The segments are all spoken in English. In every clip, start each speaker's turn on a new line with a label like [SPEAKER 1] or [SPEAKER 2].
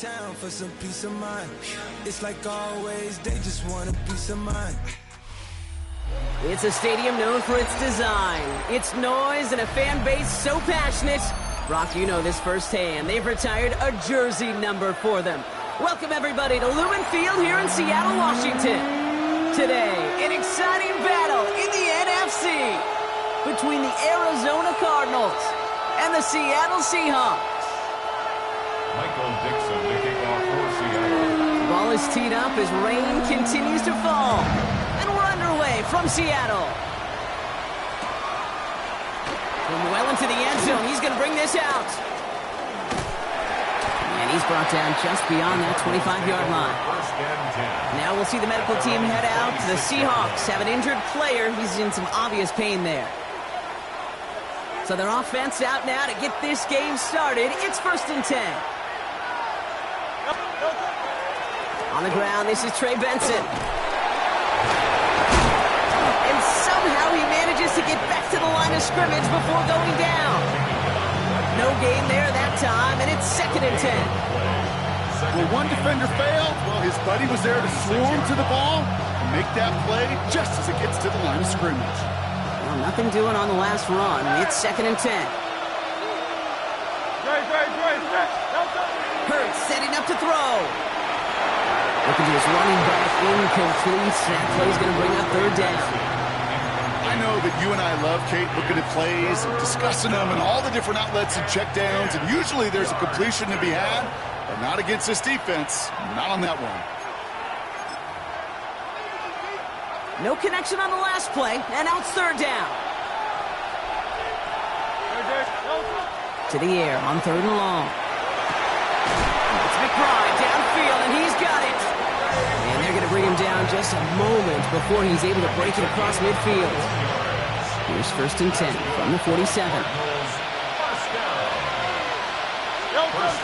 [SPEAKER 1] town for some peace of mind. It's like always, they just want a piece of mind.
[SPEAKER 2] It's a stadium known for its design, its noise, and a fan base so passionate. Brock, you know this firsthand. They've retired a jersey number for them. Welcome, everybody, to Lumen Field here in Seattle, Washington. Today, an exciting battle in the NFC between the Arizona Cardinals and the Seattle Seahawks.
[SPEAKER 3] Michael Dixon to kick off for Seattle.
[SPEAKER 2] The ball is teed up as rain continues to fall. And we're underway from Seattle. From well into the end zone, he's going to bring this out. And he's brought down just beyond that 25-yard line.
[SPEAKER 3] First and 10.
[SPEAKER 2] Now we'll see the medical team head out. The Seahawks have an injured player. He's in some obvious pain there. So their offense out now to get this game started. It's first and 10. On the ground, this is Trey Benson. And somehow he manages to get back to the line of scrimmage before going down. No gain there that time, and it's second and 10.
[SPEAKER 4] Well, one defender failed. Well, his buddy was there to swarm to the ball and make that play just as it gets to the line of scrimmage.
[SPEAKER 2] Well, nothing doing on the last run. It's second and 10. Hurts setting up to throw. Looking to his running back, incomplete. That play's going to bring up third down.
[SPEAKER 4] I know that you and I love, Kate, looking at plays and discussing them and all the different outlets and checkdowns, and usually there's a completion to be had, but not against this defense. Not on that one.
[SPEAKER 2] No connection on the last play, and now it's third down. To the air on third and long. It's McBride downfield, and he's got it. And they're going to bring him down just a moment before he's able to break it across midfield. Here's first and 10 from the 47.
[SPEAKER 3] First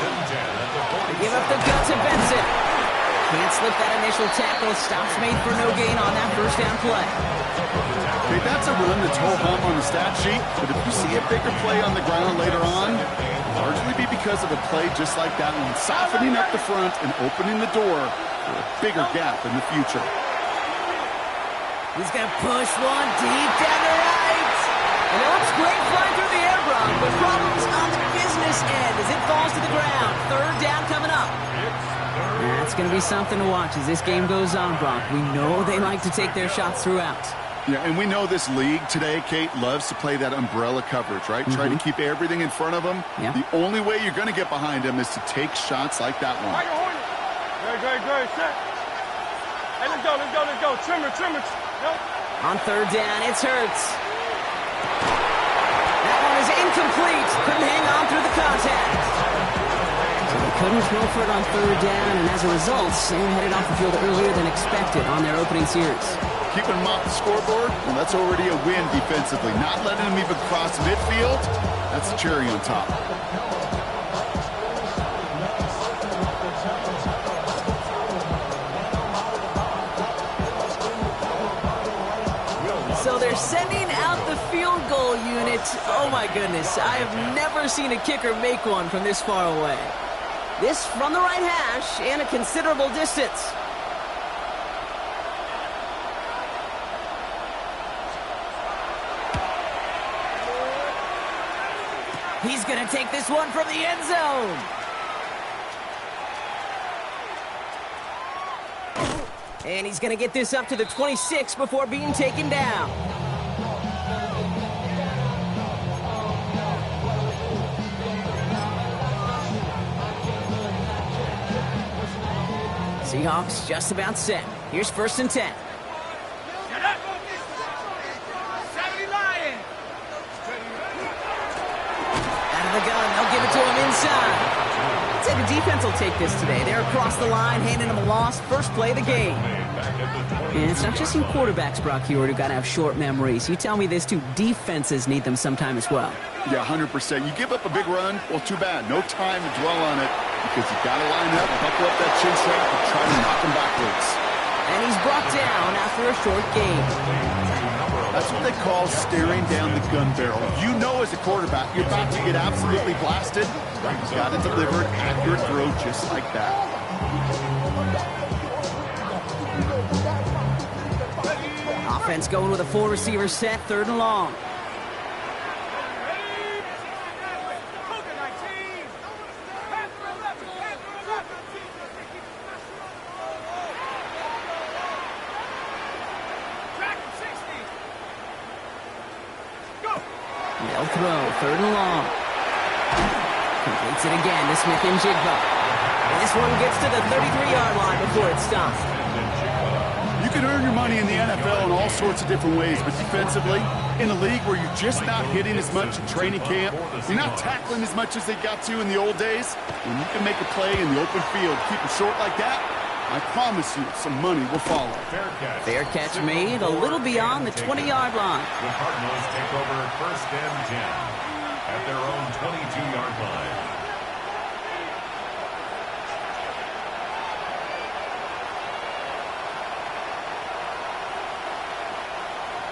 [SPEAKER 3] and 10 at the 47.
[SPEAKER 2] Give up the gut to Benson. Can't slip that initial tackle. Stops made for no gain on that first down play.
[SPEAKER 4] Okay, that's a run that's ho-hum on the stat sheet, but if you see a bigger play on the ground later on, it'll largely be because of a play just like that one, softening up the front and opening the door for a bigger gap in the future.
[SPEAKER 2] He's going to push one deep down the right. And it looks great flying through the air, Brock, but problems on the business end as it falls to the ground. Third down coming up. That's going to be something to watch as this game goes on, Brock. We know they like to take their shots throughout.
[SPEAKER 4] Yeah, and we know this league today, Kate, loves to play that umbrella coverage, right? Try to keep everything in front of them.
[SPEAKER 2] Yeah.
[SPEAKER 4] The only way you're going to get behind them is to take shots like that one.
[SPEAKER 5] Great. Set. Hey, let's go. Trimmer. Yep.
[SPEAKER 2] On third down, it's Hurts. That one is incomplete. Couldn't hang on through the contact. So they couldn't throw for it on third down, and as a result, they're headed off the field earlier than expected on their opening series.
[SPEAKER 4] Keeping them off the scoreboard, well, that's already a win defensively. Not letting them even cross midfield, that's the cherry on top.
[SPEAKER 2] So they're sending out the field goal unit. Oh my goodness, I have never seen a kicker make one from this far away. This from the right hash and a considerable distance. He's going to take this one from the end zone. And he's going to get this up to the 26 before being taken down. Seahawks just about set. Here's first and 10. The gun, they'll give it to him inside. I'd say the defense will take this today. They're across the line, handing him a loss. First play of the game. And it's not just you quarterbacks, Brock Hewitt, who got to have short memories. You tell me this too, defenses need them sometime as well.
[SPEAKER 4] Yeah, 100%. You give up a big run, well, too bad. No time to dwell on it because you got to line up, buckle up that chin strap, and try to knock him backwards.
[SPEAKER 2] And he's brought down after a short game.
[SPEAKER 4] That's what they call staring down the gun barrel. You know as a quarterback, you're about to get absolutely blasted. You've got to deliver an accurate throw just like that.
[SPEAKER 2] Offense going with a 4-receiver set, 3rd and long. They'll throw, 3rd and long. Completes it again to Smith and Jigba. And this one gets to the 33-yard line before it stops.
[SPEAKER 4] You can earn your money in the NFL in all sorts of different ways, but defensively, in a league where you're just not hitting as much in training camp, you're not tackling as much as they got to in the old days, when you can make a play in the open field, keep it short like that, I promise you some money will follow.
[SPEAKER 2] Fair catch made a little beyond the 20-yard line.
[SPEAKER 3] The Cardinals take over 1st and 10 at their own 22-yard line.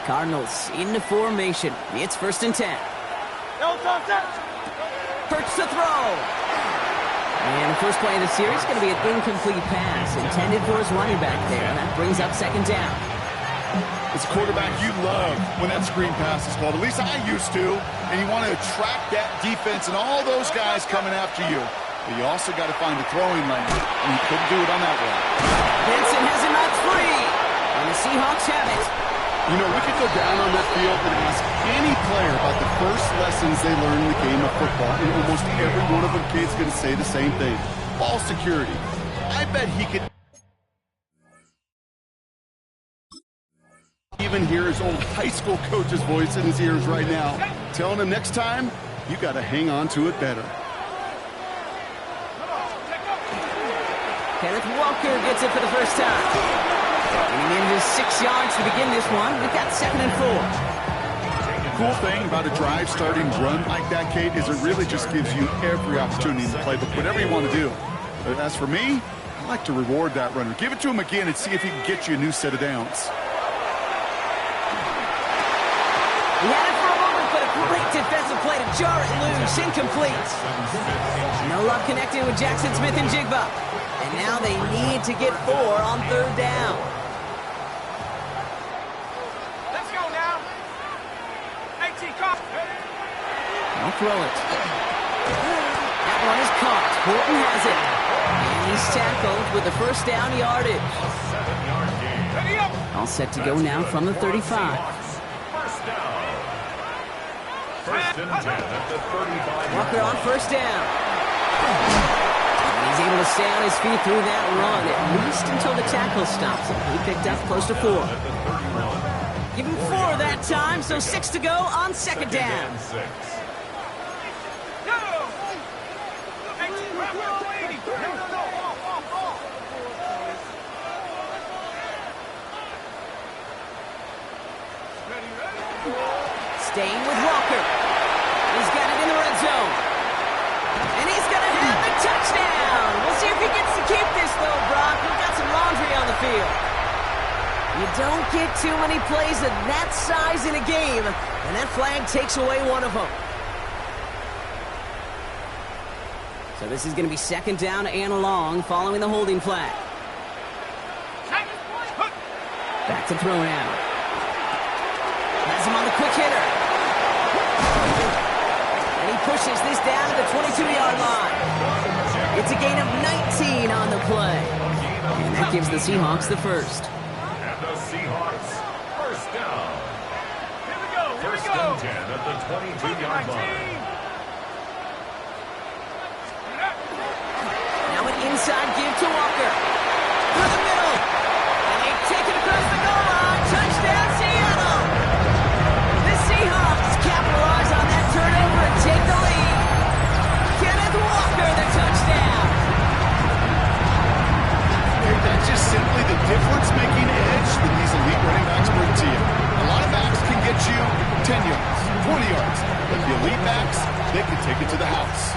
[SPEAKER 2] Cardinals into formation. It's 1st and 10. Hurts to throw. And the first play of the series is going to be an incomplete pass intended for his running back there. And that brings up 2nd down.
[SPEAKER 4] It's a quarterback you love when that screen pass is called. At least I used to. And you want to attract that defense and all those guys coming after you. But you also got to find a throwing lane. And you couldn't do it on that one.
[SPEAKER 2] Benson has him out free. And the Seahawks have it.
[SPEAKER 4] You know, we could go down on that field and ask any player about the first lessons they learned in the game of football, and almost every one of them kids going to say the same thing. Ball security. I bet he could even hear his old high school coach's voice in his ears right now, telling him next time, you got to hang on to it better.
[SPEAKER 2] Kenneth Walker gets it for the first time. Getting in just 6 yards to begin this one. We've got 2nd and 4.
[SPEAKER 4] The cool thing about a drive starting run like that, Kate, is it really just gives you every opportunity in the playbook, whatever you want to do. But as for me, I like to reward that runner. Give it to him again and see if he can get you a new set of downs.
[SPEAKER 2] He had it for a moment, but a great defensive play to jar it loose. Incomplete. No luck connecting with Jackson Smith and Jigba. And now they need to get 4 on 3rd down.
[SPEAKER 5] Let's go now.
[SPEAKER 2] I'll throw it. That one is caught. Horton has it. And he's tackled with the 1st down yardage.
[SPEAKER 3] 7-yard gain.
[SPEAKER 2] All set to go now from the 35.
[SPEAKER 3] 1st down. 1st and 10 at the 35.
[SPEAKER 2] Walker on 1st down. And he's able to stay on his feet through that run, at least until the tackle stops him. He picked up close to 4. Give him 4 that time, so 6 to go on 2nd down.
[SPEAKER 3] 6.
[SPEAKER 2] Staying with Walker. He's got it in the red zone. And he's going to have a touchdown. We'll see if he gets to keep this, though, Brock. We've got some laundry on the field. You don't get too many plays of that size in a game, and that flag takes away one of them. So this is going to be 2nd down and long following the holding flag. Back to throw now. Has him on the quick hitter. And he pushes this down to the 22-yard line. It's a gain of 19 on the play. And that gives the Seahawks the 1st.
[SPEAKER 3] And the Seahawks, 1st down.
[SPEAKER 5] Here we go.
[SPEAKER 3] 1st and 10 at the 22-yard line.
[SPEAKER 2] Now an inside give to Walker. Through the middle. And they take it across the goal line. Touchdown, Seattle. The Seahawks capitalize on that turnover and take the lead. Kenneth Walker, the touchdown.
[SPEAKER 4] That's just simply the difference-making edge that these elite running backs bring to you. A lot of backs can get you 10 yards, 20 yards, but the elite backs, they can take it to the house.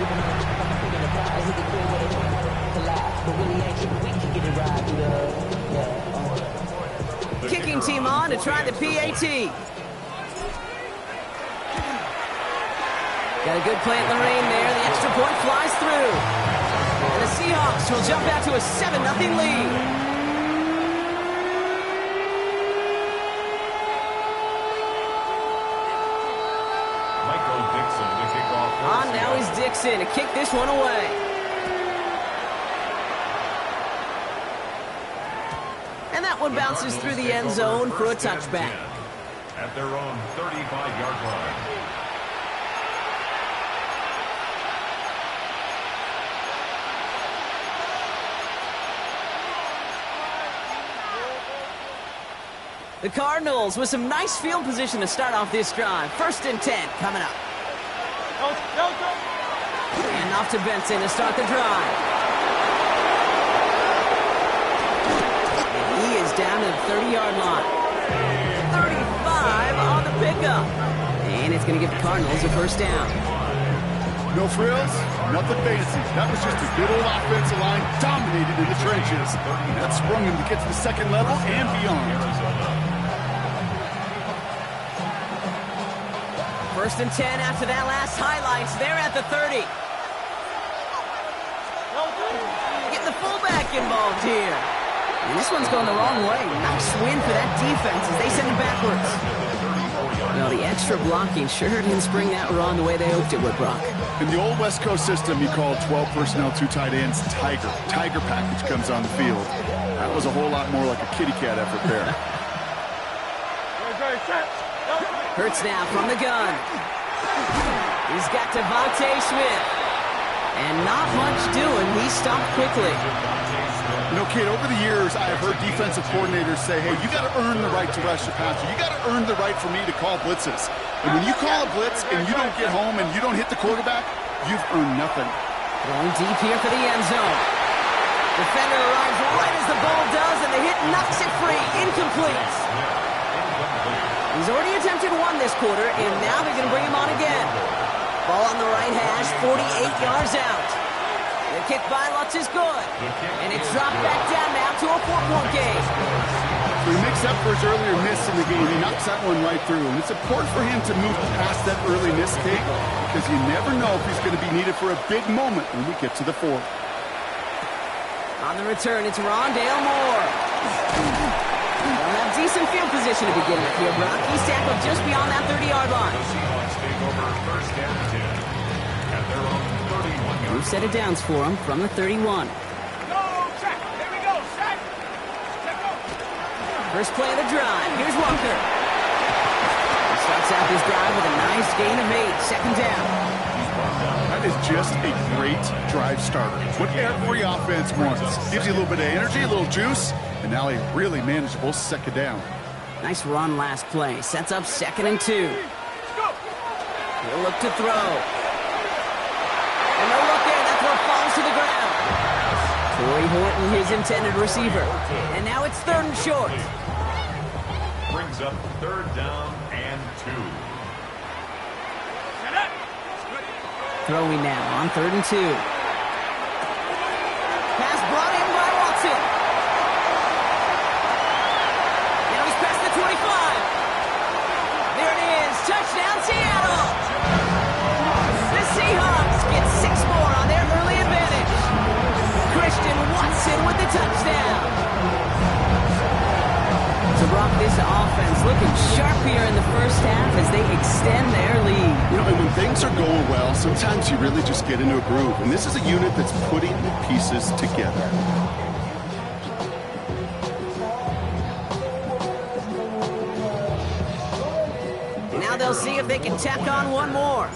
[SPEAKER 2] Kicking team on to try the PAT. Got a good play in the rain there. The extra point flies through. And the Seahawks will jump out to a 7-0 lead. On now is Dixon to kick this one away. And that one bounces through the end zone for a touchback.
[SPEAKER 3] At their own 35-yard line.
[SPEAKER 2] The Cardinals with some nice field position to start off this drive. 1st and 10 coming up. And off to Benson to start the drive. And he is down to the 30-yard line. 35 on the pickup. And it's going to give the Cardinals a 1st down.
[SPEAKER 4] No frills, nothing fancy. That was just a good old offensive line dominated in the trenches. And that sprung him to get to the 2nd level and beyond.
[SPEAKER 2] 1st and 10 after that last highlights. They're at the 30. Getting the fullback involved here. And this one's going the wrong way. Nice win for that defense as they send it backwards. Well, the extra blocking sure didn't spring that run the way they hoped it would, Brock.
[SPEAKER 4] In the old West Coast system, you call 12 personnel, 2 tight ends, Tiger. Tiger package comes on the field. That was a whole lot more like a kitty cat effort there.
[SPEAKER 2] Hurts now from the gun. He's got Devontae Smith. And not much doing. He stopped quickly.
[SPEAKER 4] You know, Kate, over the years, I have heard defensive coordinators say, hey, you got to earn the right to rush the passer. You got to earn the right for me to call blitzes. And when you call a blitz and you don't get home and you don't hit the quarterback, you've earned nothing.
[SPEAKER 2] Throwing deep here for the end zone. Defender arrives right as the ball does, and the hit knocks it free. Incomplete. He's already attempted one this quarter, and now they're going to bring him on again. Ball on the right hash, 48 yards out. The kick by Lutz is good. And it's dropped back down now to a 4-point game.
[SPEAKER 4] So he makes up for his earlier miss in the game. He knocks that one right through. And it's important for him to move past that early miss, Kate, because you never know if he's going to be needed for a big moment when we get to the 4th.
[SPEAKER 2] On the return, it's Rondale Moore. They'll have decent field position to begin with here, Brock. He's tackled just beyond that 30-yard line. We've set it downs for him from the 31. First play of the drive. Here's Walker. He starts out this drive with a nice gain of 8. 2nd down.
[SPEAKER 4] That is just a great drive starter. What every offense wants. Gives you a little bit of energy, a little juice, and now a really manageable 2nd down.
[SPEAKER 2] Nice run last play. Sets up 2nd and 2. He'll look to throw. And no look in. That throw falls to the ground. Torrey Horton, his intended receiver. And now it's 3rd and short.
[SPEAKER 3] Brings up 3rd down and 2.
[SPEAKER 2] Throwing now on 3rd and 2. Pass brought in by Watson. Now he's past the 25. There it is. Touchdown, Seattle. The Seahawks get 6 more on their early advantage. Christian Watson with the touchdown. So, Brock, this offense looking sharp here in the first half as they extend their lead.
[SPEAKER 4] You know, and when things are going well, sometimes you really just get into a groove. And this is a unit that's putting the pieces together.
[SPEAKER 2] Now they'll see if they can tack on one more.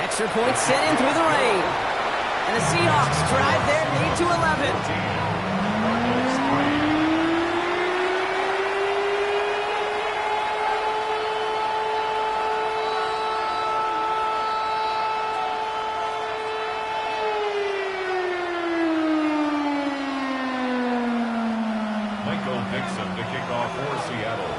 [SPEAKER 2] Extra point sent in through the rain. And the Seahawks drive their lead to 11.
[SPEAKER 3] To kick off for Seattle.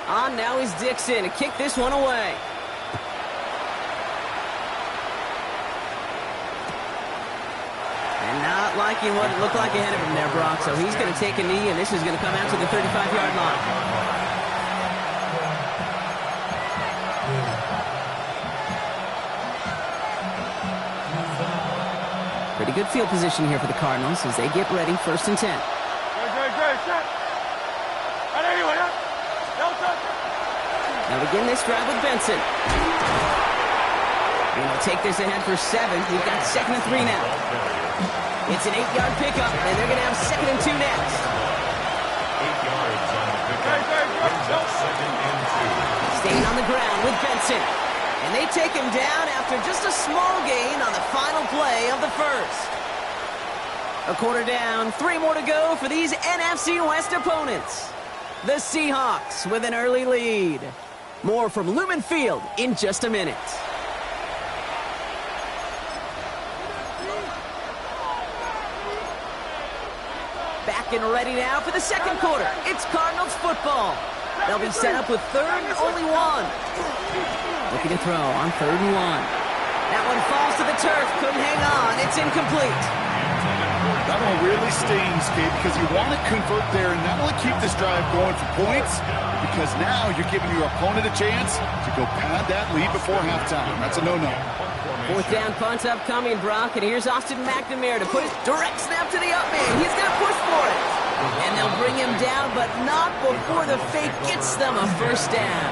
[SPEAKER 2] On now is Dixon to kick this one away. And not liking what it looked like ahead of him there, Brock. So he's going to take a knee, and this is going to come out to the 35-yard line. Pretty good field position here for the Cardinals as they get ready, 1st and 10. Now begin this drive with Benson. And he'll take this ahead for 7. We've got 2nd and 3 now. It's an 8-yard pickup, and they're going to have 2nd and 2 next.
[SPEAKER 3] 8 yards on the pickup. Brings up 2nd and 2.
[SPEAKER 2] Staying on the ground with Benson. And they take him down after just a small gain on the final play of the first. A quarter down, 3 more to go for these NFC West opponents. The Seahawks with an early lead. More from Lumen Field in just a minute. Back and ready now for the second quarter. It's Cardinals football. They'll be set up with 3rd and only 1. Looking to throw on 3rd and 1. That one falls to the turf. Couldn't hang on. It's incomplete.
[SPEAKER 4] That one really stings, Kate, because you want to convert there and not only keep this drive going for points, because now you're giving your opponent a chance to go pad that lead before halftime. That's a no-no.
[SPEAKER 2] 4th down punt upcoming, Brock, and here's Austin McNamara to put his direct snap to the up man. He's going to push for it. And they'll bring him down, but not before the fake gets them a 1st down.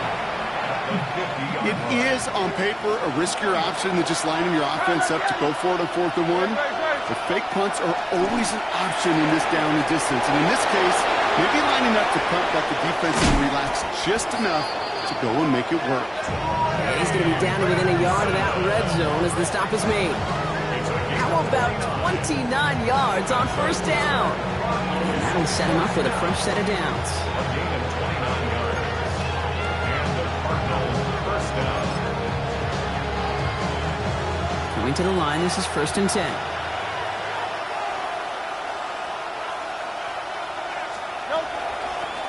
[SPEAKER 4] It is, on paper, a riskier option than just lining your offense up to go for it on 4th and 1. The fake punts are always an option in this down and distance. And in this case, maybe lining up to punt that the defense can relax just enough to go and make it work.
[SPEAKER 2] And he's going to be down to within a yard of that red zone as the stop is made. How about 29 yards on 1st down? And that'll set him up with a fresh set of downs.
[SPEAKER 3] A gain of 29 yards. And the Cardinals 1st down.
[SPEAKER 2] Coming to the line, this is 1st and 10.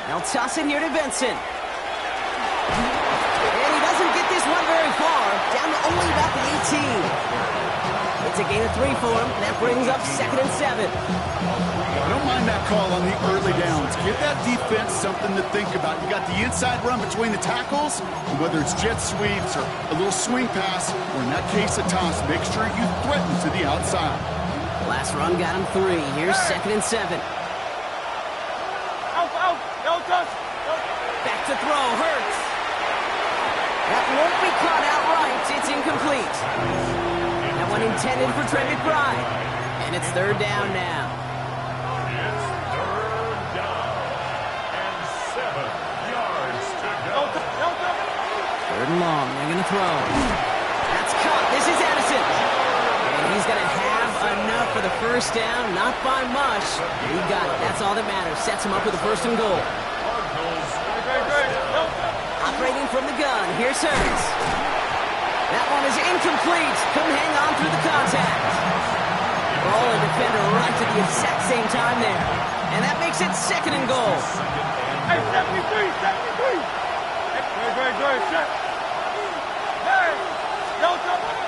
[SPEAKER 2] They'll toss it here to Benson. And he doesn't get this one very far. Down to only about the 18. It's a gain of 3 for him. That brings up 2nd and 7.
[SPEAKER 4] I don't mind that call on the early downs. Give that defense something to think about. You got the inside run between the tackles, and whether it's jet sweeps or a little swing pass, or in that case a toss, make sure you threaten to the outside.
[SPEAKER 2] Last run got him 3. Here's 2nd and 7. Back to throw, Hurts. That won't be caught outright. It's incomplete. That one intended for Trey McBride. And it's 3rd down now.
[SPEAKER 3] It's 3rd down and 7 yards to go.
[SPEAKER 2] 3rd and long. They're going to throw. That's caught. This is Addison. And he's going to have enough for the 1st down. Not by much. He got it. That's all that matters. Sets him up with a 1st and goal. Operating from the gun. Here's Hurts. That one is incomplete. Couldn't hang on through the contact. Ball and defender right to the exact same time there. And that makes it 2nd and goal.
[SPEAKER 5] Hey, 73.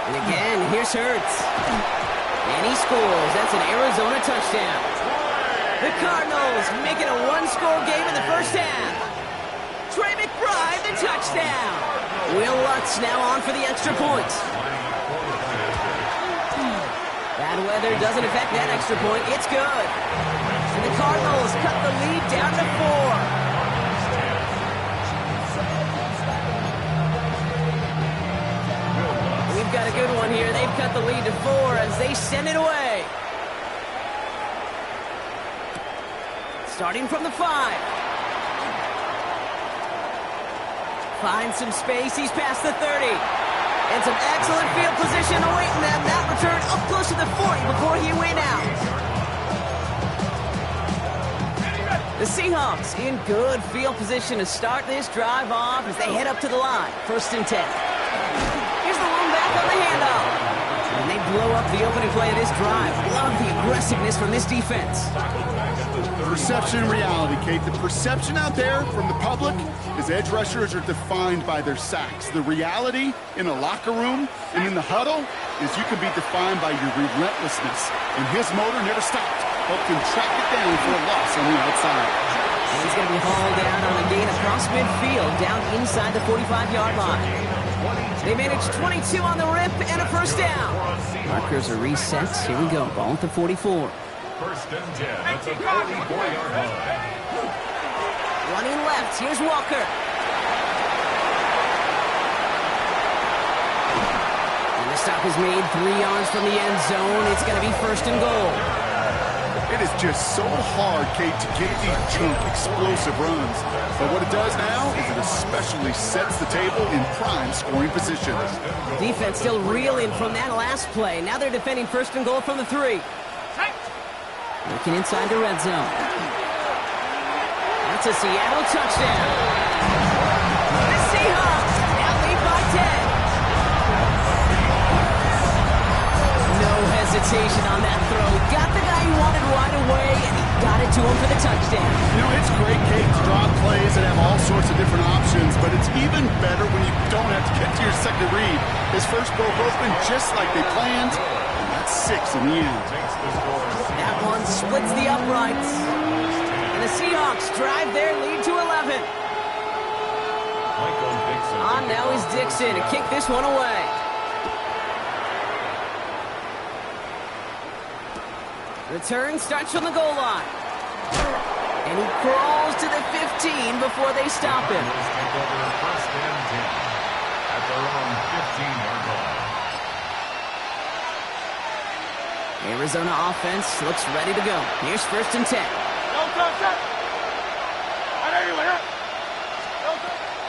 [SPEAKER 2] And again, here's Hurts. And he scores. That's an Arizona touchdown. The Cardinals making a 1-score game in the 1st half. Trey McBride, the touchdown. Will Lutz now on for the extra point. Bad weather doesn't affect that extra point. It's good. And the Cardinals cut the lead down to 4. We've got a good one here. They've cut the lead to 4 as they send it away. Starting from the 5. Finds some space. He's past the 30. And some excellent field position awaiting them. That return up close to the 40 before he went out. The Seahawks in good field position to start this drive off as they head up to the line. 1st and 10. Here's the one back on the handoff. And they blow up the opening play of this drive. Love the aggressiveness from this defense.
[SPEAKER 4] Perception and reality, Kate. The perception out there from the public is edge rushers are defined by their sacks. The reality in a locker room and in the huddle is you can be defined by your relentlessness. And his motor never stopped. Helped him track it down for a loss on the outside.
[SPEAKER 2] And he's going to be hauled down on a gain across midfield, down inside the 45-yard line. They managed 22 on the rip and a first down. Markers are reset. Here we go. Ball at the 44.
[SPEAKER 3] First and 10 at the 44-yard line.
[SPEAKER 2] Running left. Here's Walker. And the stop is made 3 yards from the end zone. It's going to be first and goal.
[SPEAKER 4] It is just so hard, Kate, to get these chunk, explosive runs. But what it does now is it especially sets the table in prime scoring position.
[SPEAKER 2] Defense still reeling from that last play. Now they're defending first and goal from the 3. Looking inside the red zone. That's a Seattle touchdown. The Seahawks now lead by 10. No hesitation on that throw. Got the guy he wanted right away, and he got it to him for the touchdown.
[SPEAKER 4] You know, it's great, Kate, to draw plays that have all sorts of different options, but it's even better when you don't have to get to your second read. His first broke open just like they planned, and that's 6 in the end.
[SPEAKER 2] That one splits the uprights. And the Seahawks drive their lead to 11. On now is Dixon to kick this one away. Return starts from the goal line. And he crawls to the 15 before they stop him.
[SPEAKER 3] First and 10 at their own 15-yard line.
[SPEAKER 2] Arizona offense looks ready to go. Here's first and 10.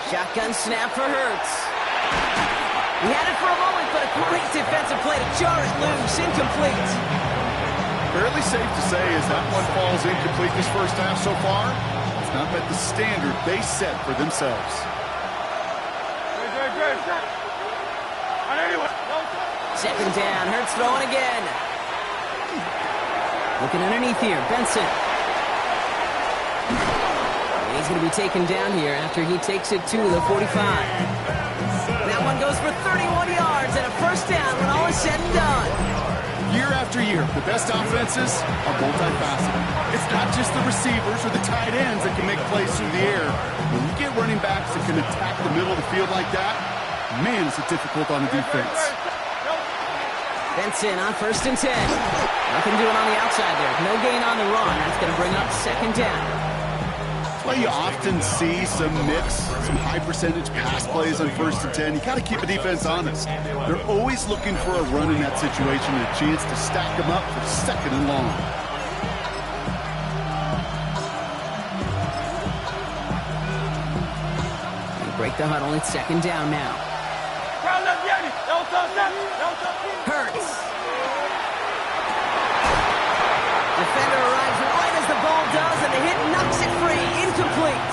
[SPEAKER 2] Shotgun snap for Hurts. He had it for a moment, but a great defensive play to jar it loose. Incomplete.
[SPEAKER 4] Fairly safe to say as that one falls incomplete this first half so far, it's not met the standard they set for themselves.
[SPEAKER 2] Second down. Hurts throwing again. Looking underneath here, Benson. And he's going to be taken down here after he takes it to the 45. That one goes for 31 yards and a first down when all is said and done.
[SPEAKER 4] Year after year, the best offenses are multifaceted. It's not just the receivers or the tight ends that can make plays through the air. When you get running backs that can attack the middle of the field like that, man, is it difficult on the defense.
[SPEAKER 2] Benson on first and 10. Nothing doing on the outside there. No gain on the run. That's going to bring up second down.
[SPEAKER 4] That's why you often see some mix, some high percentage pass plays on first and 10. You got to keep a defense honest. They're always looking for a run in that situation and a chance to stack them up for second and long.
[SPEAKER 2] They break the huddle. It's second down now. Hurts. Defender arrives right as the ball does, and the hit knocks it free. Incomplete.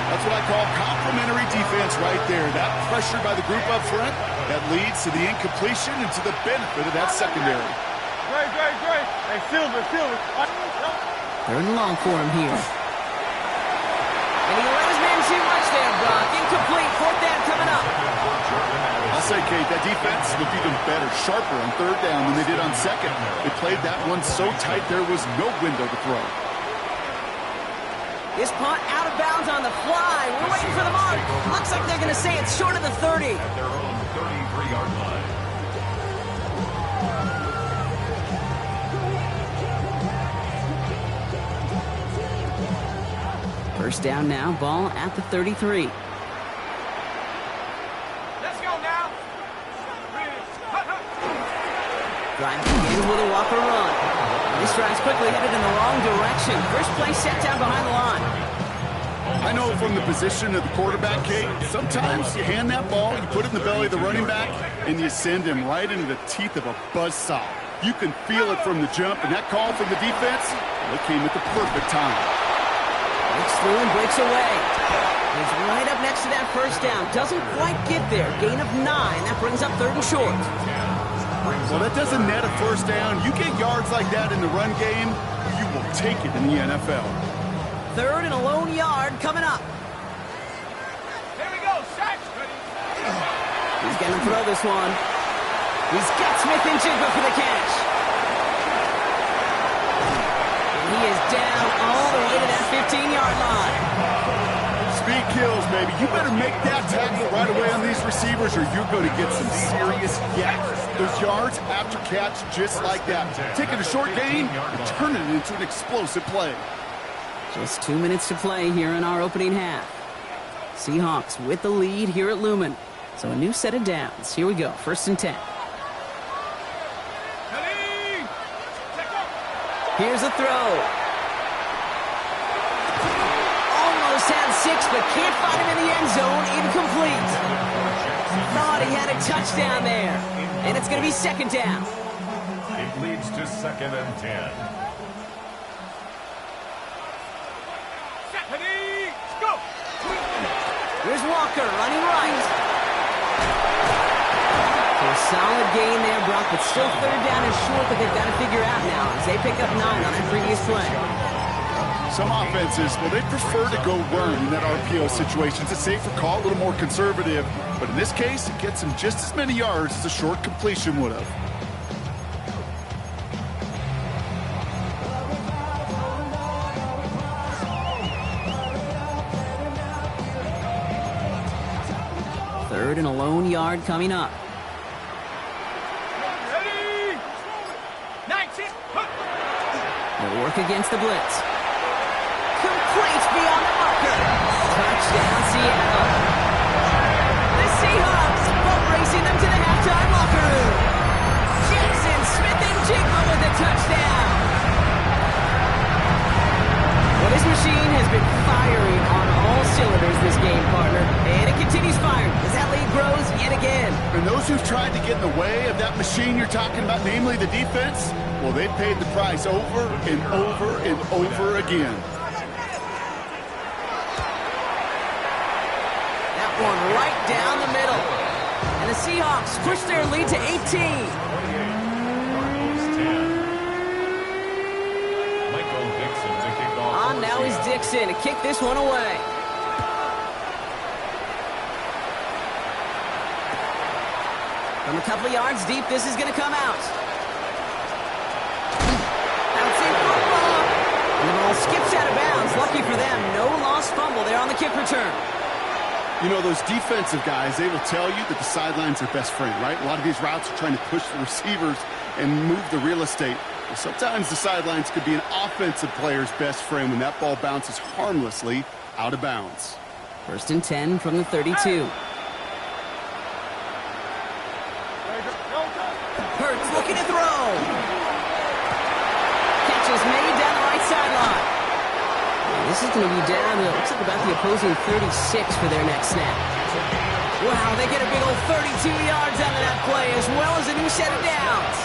[SPEAKER 4] That's what I call complimentary defense right there. That pressure by the group up front, that leads to the incompletion and to the benefit of that secondary.
[SPEAKER 5] Great. Hey, Silver.
[SPEAKER 2] Third and long for him here. And he let his man too much there, Brock. Incomplete. Fourth down coming up.
[SPEAKER 4] I'll say, Kate, that defense looked even better, sharper on third down than they did on second. They played that one so tight there was no window to throw.
[SPEAKER 2] This punt out of bounds on the fly. We're waiting for the mark. Looks like they're going to say it's short of the 30.
[SPEAKER 3] At their own 33-yard line.
[SPEAKER 2] First down now, ball at the 33.
[SPEAKER 5] Let's go now.
[SPEAKER 2] Drive begins with a Walker run. This drive's quickly headed in the wrong direction. First play set down behind the line.
[SPEAKER 4] I know from the position of the quarterback, Kate, sometimes you hand that ball, you put it in the belly of the running back, and you send him right into the teeth of a buzzsaw. You can feel it from the jump, and that call from the defense, it came at the perfect time.
[SPEAKER 2] Breaks through and breaks away. He's right up next to that first down. Doesn't quite get there. Gain of 9. That brings up third and short.
[SPEAKER 4] Well, that doesn't net a first down. You get yards like that in the run game, you will take it in the NFL.
[SPEAKER 2] 3rd and a lone yard coming up.
[SPEAKER 5] Here we go, sack.
[SPEAKER 2] He's going to throw this one. He's got Smith and Jigba for the catch. And he is down all the way to that 15-yard line.
[SPEAKER 4] Speed kills, baby. You better make that tackle right away on these receivers or you're going to get some serious gaps. Those yards after catch just like that. Taking a short gain and turning it into an explosive play.
[SPEAKER 2] Just 2 minutes to play here in our opening half. Seahawks with the lead here at Lumen. So a new set of downs. Here we go. 1st and 10. Here's a throw. Almost had 6, but can't find him in the end zone. Incomplete. Thought he had a touchdown there. And it's going to be 2nd down.
[SPEAKER 3] It leads to 2nd and 10.
[SPEAKER 5] Go.
[SPEAKER 2] Here's Walker running right. A solid gain there, Brock, but still 3rd down and short that they've got to figure out now as they pick up 9 on that previous play.
[SPEAKER 4] Some offenses, well, they prefer to go run in that RPO situation. It's a safer call, a little more conservative. But in this case, it gets them just as many yards as a short completion would have.
[SPEAKER 2] Third and a lone yard coming up.
[SPEAKER 5] Ready. 19.
[SPEAKER 2] They'll work against the blitz. Complete beyond the marker. Touchdown, Seattle. The Seahawks boat racing them to the halftime locker room. Jackson Smith and Jigba with a touchdown. Well, this machine has been firing on all cylinders this game, partner. And it continues firing as that lead grows yet again.
[SPEAKER 4] And those who've tried to get in the way of that machine you're talking about, namely the defense, well, they've paid the price over and over and over again.
[SPEAKER 2] That one right down the middle. And the Seahawks push their lead to 18. On now is Dixon to kick this one away. From a couple of yards deep, this is going to come out. Bouncing football. And the ball skips out of bounds. Lucky for them, no lost fumble there on the kick return.
[SPEAKER 4] You know, those defensive guys, they will tell you that the sidelines are best friend, right? A lot of these routes are trying to push the receivers and move the real estate. Well, sometimes the sidelines could be an offensive player's best friend when that ball bounces harmlessly out of bounds.
[SPEAKER 2] 1st and 10 from the 32. Hurts looking to throw. Catch is made down the right sideline. This is going to be down to, looks like about the opposing 36 for their next snap. Wow, they get a big old 32 yards out of that play, as well as a new set of downs.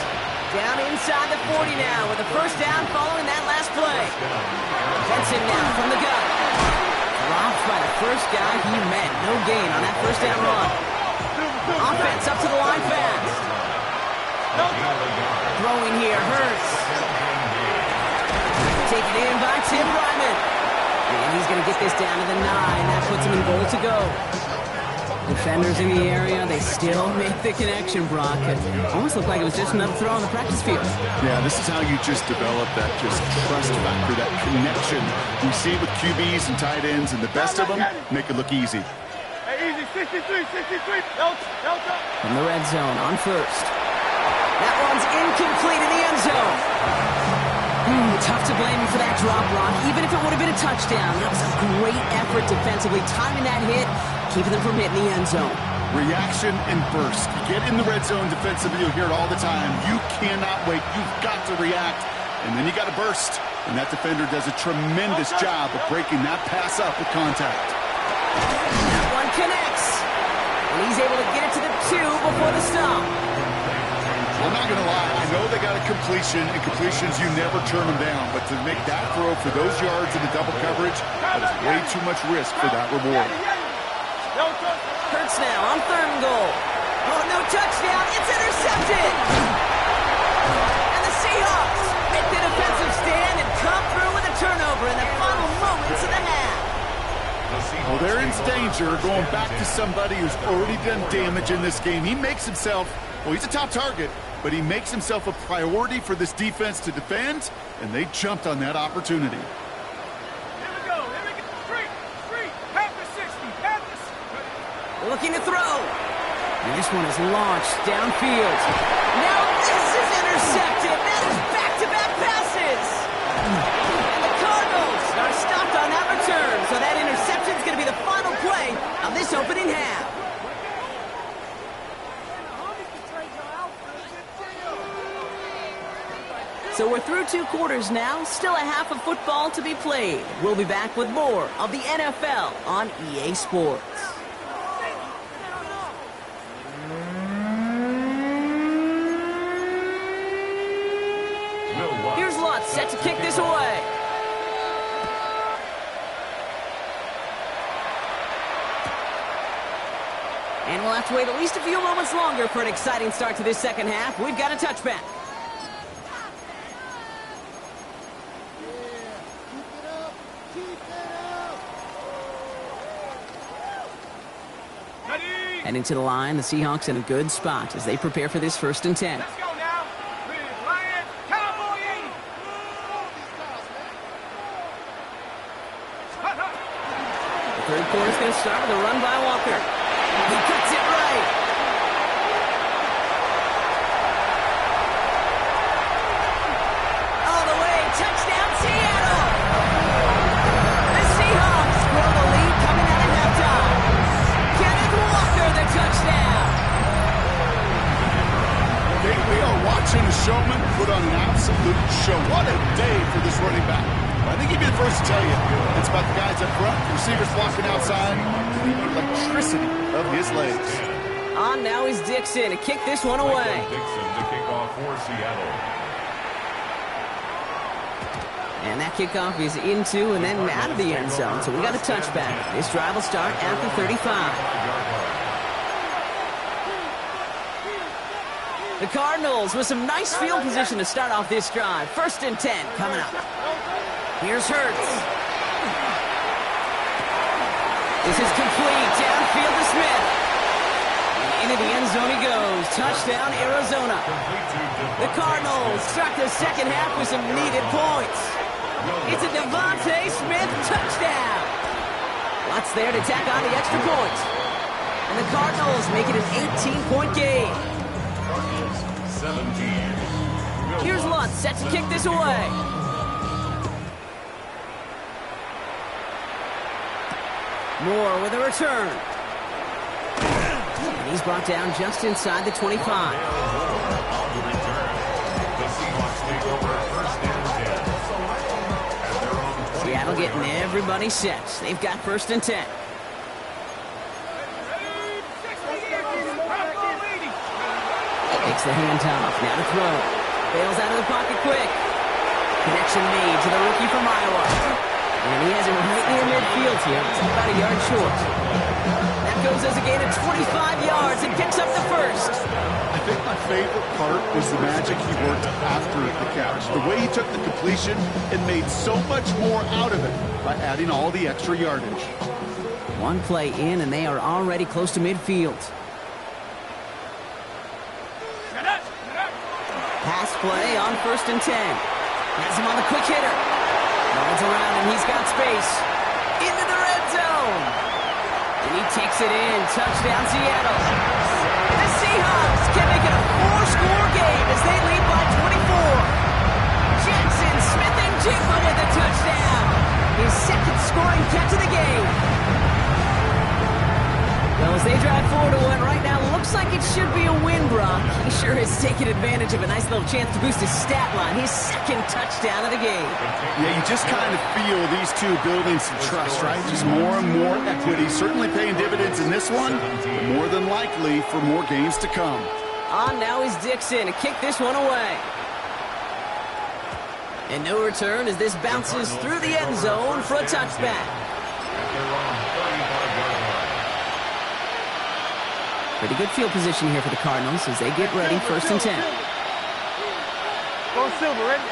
[SPEAKER 2] Down inside the 40 now with a 1st down following that last play. Benson now from the gun. Dropped by the first guy he met. No gain on that 1st down run. Offense up to the line fast. Throwing here, Hurts. Taken in by Tim Ryman. And he's going to get this down to the 9. That puts him in goal to go. Defenders in the area, they still make the connection, Brock. It almost looked like it was just another throw on the practice field.
[SPEAKER 4] Yeah, this is how you just develop that just trust factor, that connection. You see it with QBs and tight ends, and the best of them make it look easy.
[SPEAKER 5] Hey, easy. 63. Delta.
[SPEAKER 2] From the red zone on 1st. That one's incomplete in the end zone. Tough to blame him for that drop, Brock. Even if it would have been a touchdown, that was a great effort defensively, timing that hit, keeping them from hitting the end zone.
[SPEAKER 4] Reaction and burst. You get in the red zone defensively, you'll hear it all the time. You cannot wait. You've got to react, and then you got to burst. And that defender does a tremendous job of breaking that pass up with contact.
[SPEAKER 2] That one connects. And he's able to get it to the 2 before the stop.
[SPEAKER 4] I'm not going to lie. I know they got a completion, and completions, you never turn them down. But to make that throw for those yards in the double coverage, that is way too much risk for that reward.
[SPEAKER 2] Hurts now on 3rd and goal. Oh, no touchdown. It's intercepted. And the Seahawks make the defensive stand and come through with a turnover in the final moments of the half.
[SPEAKER 4] Well, they're in danger going back to somebody who's already done damage in this game. He makes himself, well, he's a top target, but he makes himself a priority for this defense to defend, and they jumped on that opportunity.
[SPEAKER 5] Here we go. Street. Half the 60.
[SPEAKER 2] Looking to throw. And this one is launched downfield. Now this is intercepted. That is back-to-back passes. And the Cardinals are stopped on that return. So that interception is going to be the final play of this opening half. So we're through 2 quarters now. Still a half of football to be played. We'll be back with more of the NFL on EA Sports. Here's Lutz set to kick this away. And we'll have to wait at least a few moments longer for an exciting start to this second half. We've got a touchback. Heading to the line, the Seahawks in a good spot as they prepare for this 1st and 10.
[SPEAKER 5] Let's go now. Lion, Cowboy 80.
[SPEAKER 2] The third quarter is going to start with a run by Walker. He cuts it right. All the way, touchdown Seattle. The Seahawks grow the lead coming out of halftime. Kenneth Walker, the touchdown.
[SPEAKER 4] We are watching a showman put on an absolute show. What a day for this running back. I think he'd be the first to tell you. It's about the guys up front, receivers blocking outside, the electricity of his legs.
[SPEAKER 2] On now is Dixon to kick this one away.
[SPEAKER 3] Dixon to kick off for Seattle.
[SPEAKER 2] And that kickoff is into and then out of the end zone. So we got a touchback. This drive will start after 35. The Cardinals with some nice field position to start off this drive. 1st and 10 coming up. Here's Hurts. This is complete. Downfield to Smith. And into the end zone he goes. Touchdown, Arizona. The Cardinals start the second half with some needed points. It's a Devontae Smith touchdown. Lutz there to tack on the extra point. And the Cardinals make it an 18-point game.
[SPEAKER 3] 17.
[SPEAKER 2] Here's Lutz set to kick this away. Moore with a return. And he's brought down just inside the 25. Seattle getting everybody set. They've got 1st and 10. Takes the handoff. Now to throw. Bails out of the pocket quick. Connection made to the rookie from Iowa. And he has it right near midfield here. It's about a yard short. That goes as a gain of 25 yards and picks up the 1st.
[SPEAKER 4] I think my favorite part was the magic he worked after the catch. The way he took the completion and made so much more out of it by adding all the extra yardage.
[SPEAKER 2] One play in, and they are already close to midfield. Pass play on 1st and 10. Has him on the quick hitter. Runs around, and he's got space. Into the red zone. And he takes it in. Touchdown, Seattle. The Seahawks can make it a 4-score game as they lead by 24. Jackson Smith and Jigba with a touchdown. His 2nd scoring catch of the game. Well, as they drive forward to one right now, looks like it should be a win, Brock. He sure has taken advantage of a nice little chance to boost his stat line. His 2nd touchdown of the game.
[SPEAKER 4] Yeah, you just kind of feel these two building some trust, right? Just more and more equity. Certainly paying dividends in this one, but more than likely for more games to come.
[SPEAKER 2] On now is Dixon to kick this one away. And no return as this bounces through the end zone for a touchback. Pretty good field position here for the Cardinals as they get ready, first and 10.
[SPEAKER 5] Go Silver, ready?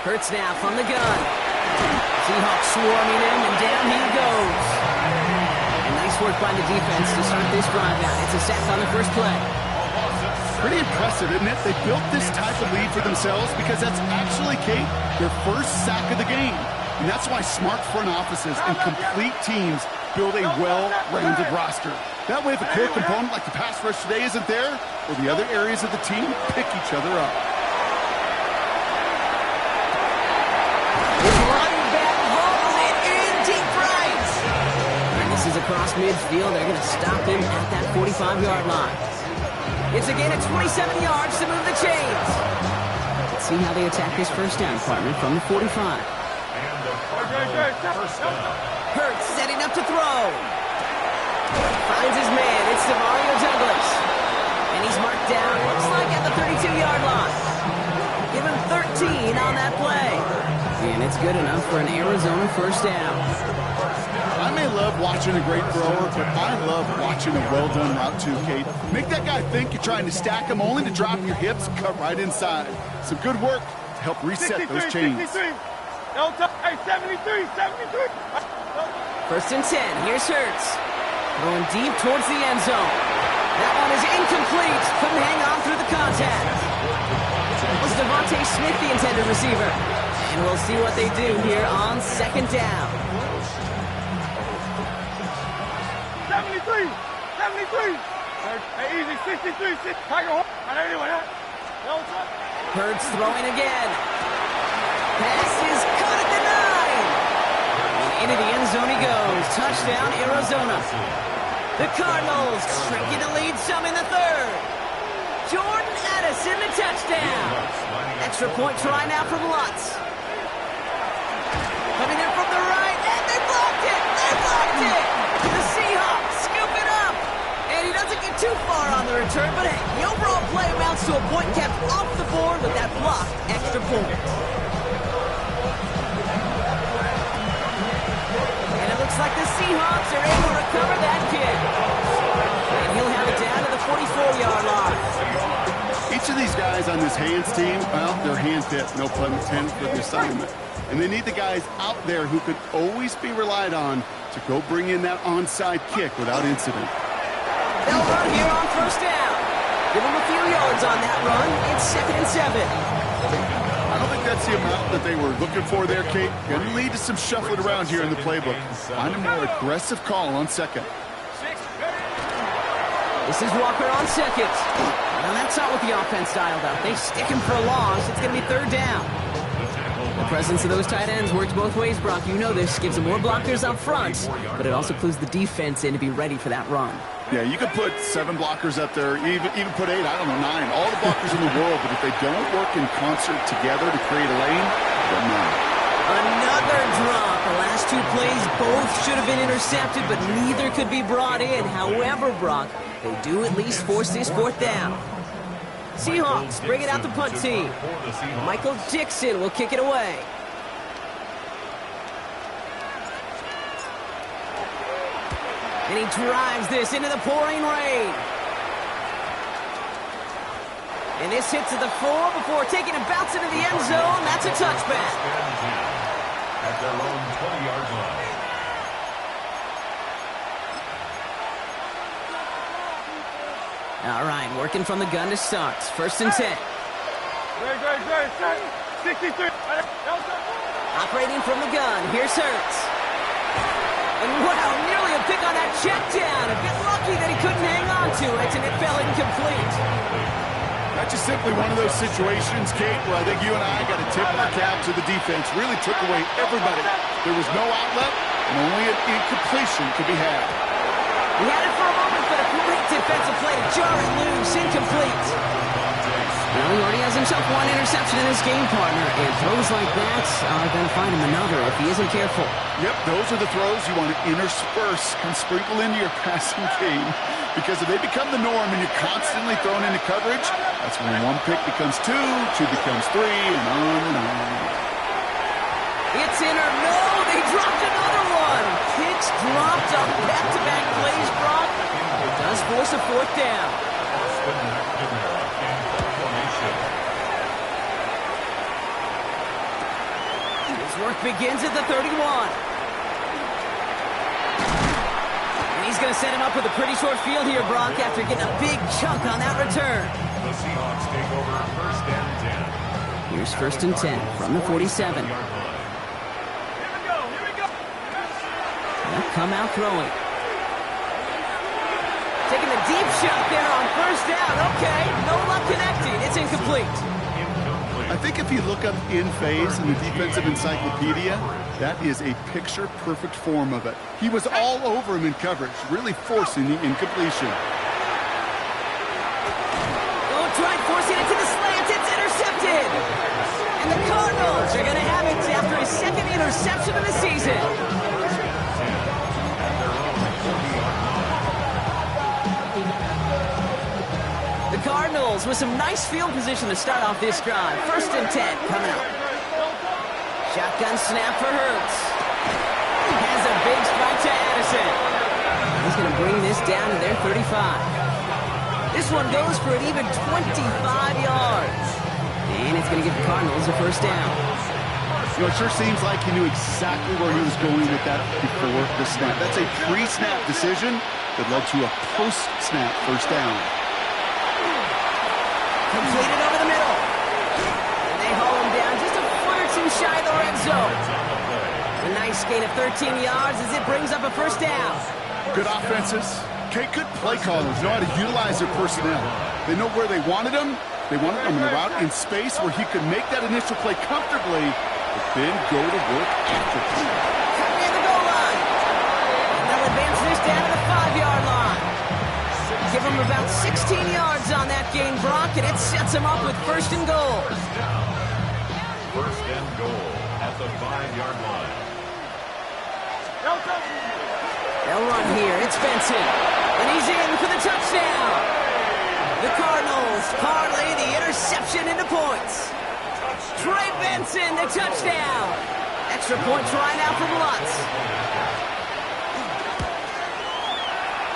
[SPEAKER 2] Hurts now from the gun. Seahawks swarming him, and down he goes. And nice work by the defense to start this drive out. It's a sack on the first play.
[SPEAKER 4] Pretty impressive, isn't it? They built this type of lead for themselves because that's actually, Kate, their first sack of the game. And that's why smart front offices and complete teams build a well-rounded roster. That way, if a core component like the pass rush today isn't there, well, the other areas of the team pick each other up.
[SPEAKER 2] Across midfield, they're going to stop him at that 45-yard line. It's a gain of 27 yards to move the chains. Let's see how they attack this first down, partner, from the 45. Hurts setting up to throw. Finds his man. It's Mario Douglas. And he's marked down, looks like at the 32-yard line. Give him 13 on that play. And it's good enough for an Arizona first down.
[SPEAKER 4] I may love watching a great thrower, but I love watching a well-done route too, Kate. Make that guy think you're trying to stack him only to drop your hips and cut right inside. Some good work to help reset those chains.
[SPEAKER 5] 63. Hey, 73.
[SPEAKER 2] First and 10. Here's Hurts. Going deep towards the end zone. That one is incomplete. Couldn't hang on through the contact. It was Devontae Smith, the intended receiver. And we'll see what they do here on second down.
[SPEAKER 5] 73. Hey, easy, 63. Tiger Horn.
[SPEAKER 2] Hurts throwing again. Pass is caught at the 9. And into the end zone he goes. Touchdown, Arizona. The Cardinals shrinking the lead some in the third. Jordan Addison, the touchdown. Extra point try now from Lutz. Coming in from the right, and they blocked it! The Seahawks scoop it up! And he doesn't get too far on the return, but hey, the overall play amounts to a point kept off the board with that blocked extra point. And it looks like the Seahawks are able to recover that kick. And he'll have it down to the 44-yard line.
[SPEAKER 4] Each of these guys on this hands team, well, they're hand-fit, no pun intended for the assignment. And they need the guys out there who can always be relied on to go bring in that onside kick without incident.
[SPEAKER 2] They'll run here on first down. Give them a few yards on that run. It's 2nd and 7.
[SPEAKER 4] I don't think that's the amount that they were looking for there, Kate. Going to lead to some shuffling around here in the playbook. Find a more aggressive call on second.
[SPEAKER 2] This is Walker on second. Well, that's not what the offense dialed up. They stick him for a loss. It's going to be third down. The presence of those tight ends works both ways, Brock. You know this. Gives them more blockers up front, but it also clues the defense in to be ready for that run.
[SPEAKER 4] Yeah, you could put 7 blockers up there, even put 8, I don't know, 9. All the blockers in the world, but if they don't work in concert together to create a lane, it doesn't matter.
[SPEAKER 2] Another drop. The last 2 plays both should have been intercepted, but neither could be brought in. However, Brock, they do at least force this fourth down. Seahawks bring it out the punt team. Michael Dixon will kick it away. And he drives this into the pouring rain. And this hits at the 4 before taking a bounce into the end zone. That's a touchback.
[SPEAKER 3] At their own 20-yard line.
[SPEAKER 2] All right, working from the gun to start. First and 10.
[SPEAKER 5] Great. 63.
[SPEAKER 2] Operating from the gun. Here's Hurts. And wow, nearly a pick on that check down. A bit lucky that he couldn't hang on to it, and it fell incomplete.
[SPEAKER 4] That's just simply one of those situations, Kate, where I think you and I got to tip our cap to the defense. Really took away everybody. There was no outlet, and only an incompletion could be had.
[SPEAKER 2] He had it for a moment, but a great defensive play to jar it loose. Incomplete. Well, he already has himself 1 interception in his game, partner, and throws like that are going to find him another if he isn't careful.
[SPEAKER 4] Yep, those are the throws you want to intersperse and sprinkle into your passing game, because if they become the norm and you're constantly thrown into coverage, that's when 1 pick becomes 2, 2 becomes 3, and on and on.
[SPEAKER 2] It's in or no, they dropped another one. Kicks dropped on back-to-back plays, Brock. It does force a fourth down. His work begins at the 31. And he's going to set him up with a pretty short field here, Brock, after getting a big chunk on that return.
[SPEAKER 3] The Seahawks take over first and 10.
[SPEAKER 2] Here's first and 10 from the 47. They'll come out throwing. Taking the deep shot there on first down. Okay, no luck connecting. It's incomplete.
[SPEAKER 4] I think if you look up in phase in the defensive encyclopedia, that is a picture-perfect form of it. He was all over him in coverage, really forcing the incompletion.
[SPEAKER 2] Oh, tried forcing it to the slant. It's intercepted. And the Cardinals are going to have it after his second interception of the season. The Cardinals with some nice field position to start off this drive. First and 10 coming up. Shotgun snap for Hurts. Has a big strike to Addison. He's going to bring this down to their 35. This one goes for an even 25 yards. And it's going to give the Cardinals a first down.
[SPEAKER 4] You know, it sure seems like he knew exactly where he was going with that before the snap. That's a pre-snap decision that led to a post-snap first down.
[SPEAKER 2] Completed over the middle. And they haul him down just a foot or two shy of the red zone. A nice gain of 13 yards as it brings up a first down.
[SPEAKER 4] Good offenses. Okay, good play callers know how to utilize their personnel. They know where they wanted them. They wanted them in a route in space where he could make that initial play comfortably, but then go to work afterwards.
[SPEAKER 2] Cut near the goal line. And they'll advance this down to the 5-yard line. Give him about 16 yards on that gain, Brock, and it sets him up with first and goal.
[SPEAKER 3] First and goal at the 5-yard line.
[SPEAKER 2] They'll run here. It's Benson. And he's in for the touchdown. The Cardinals parlay the interception into points. Trey Benson, the touchdown. Extra point try now from Lutz.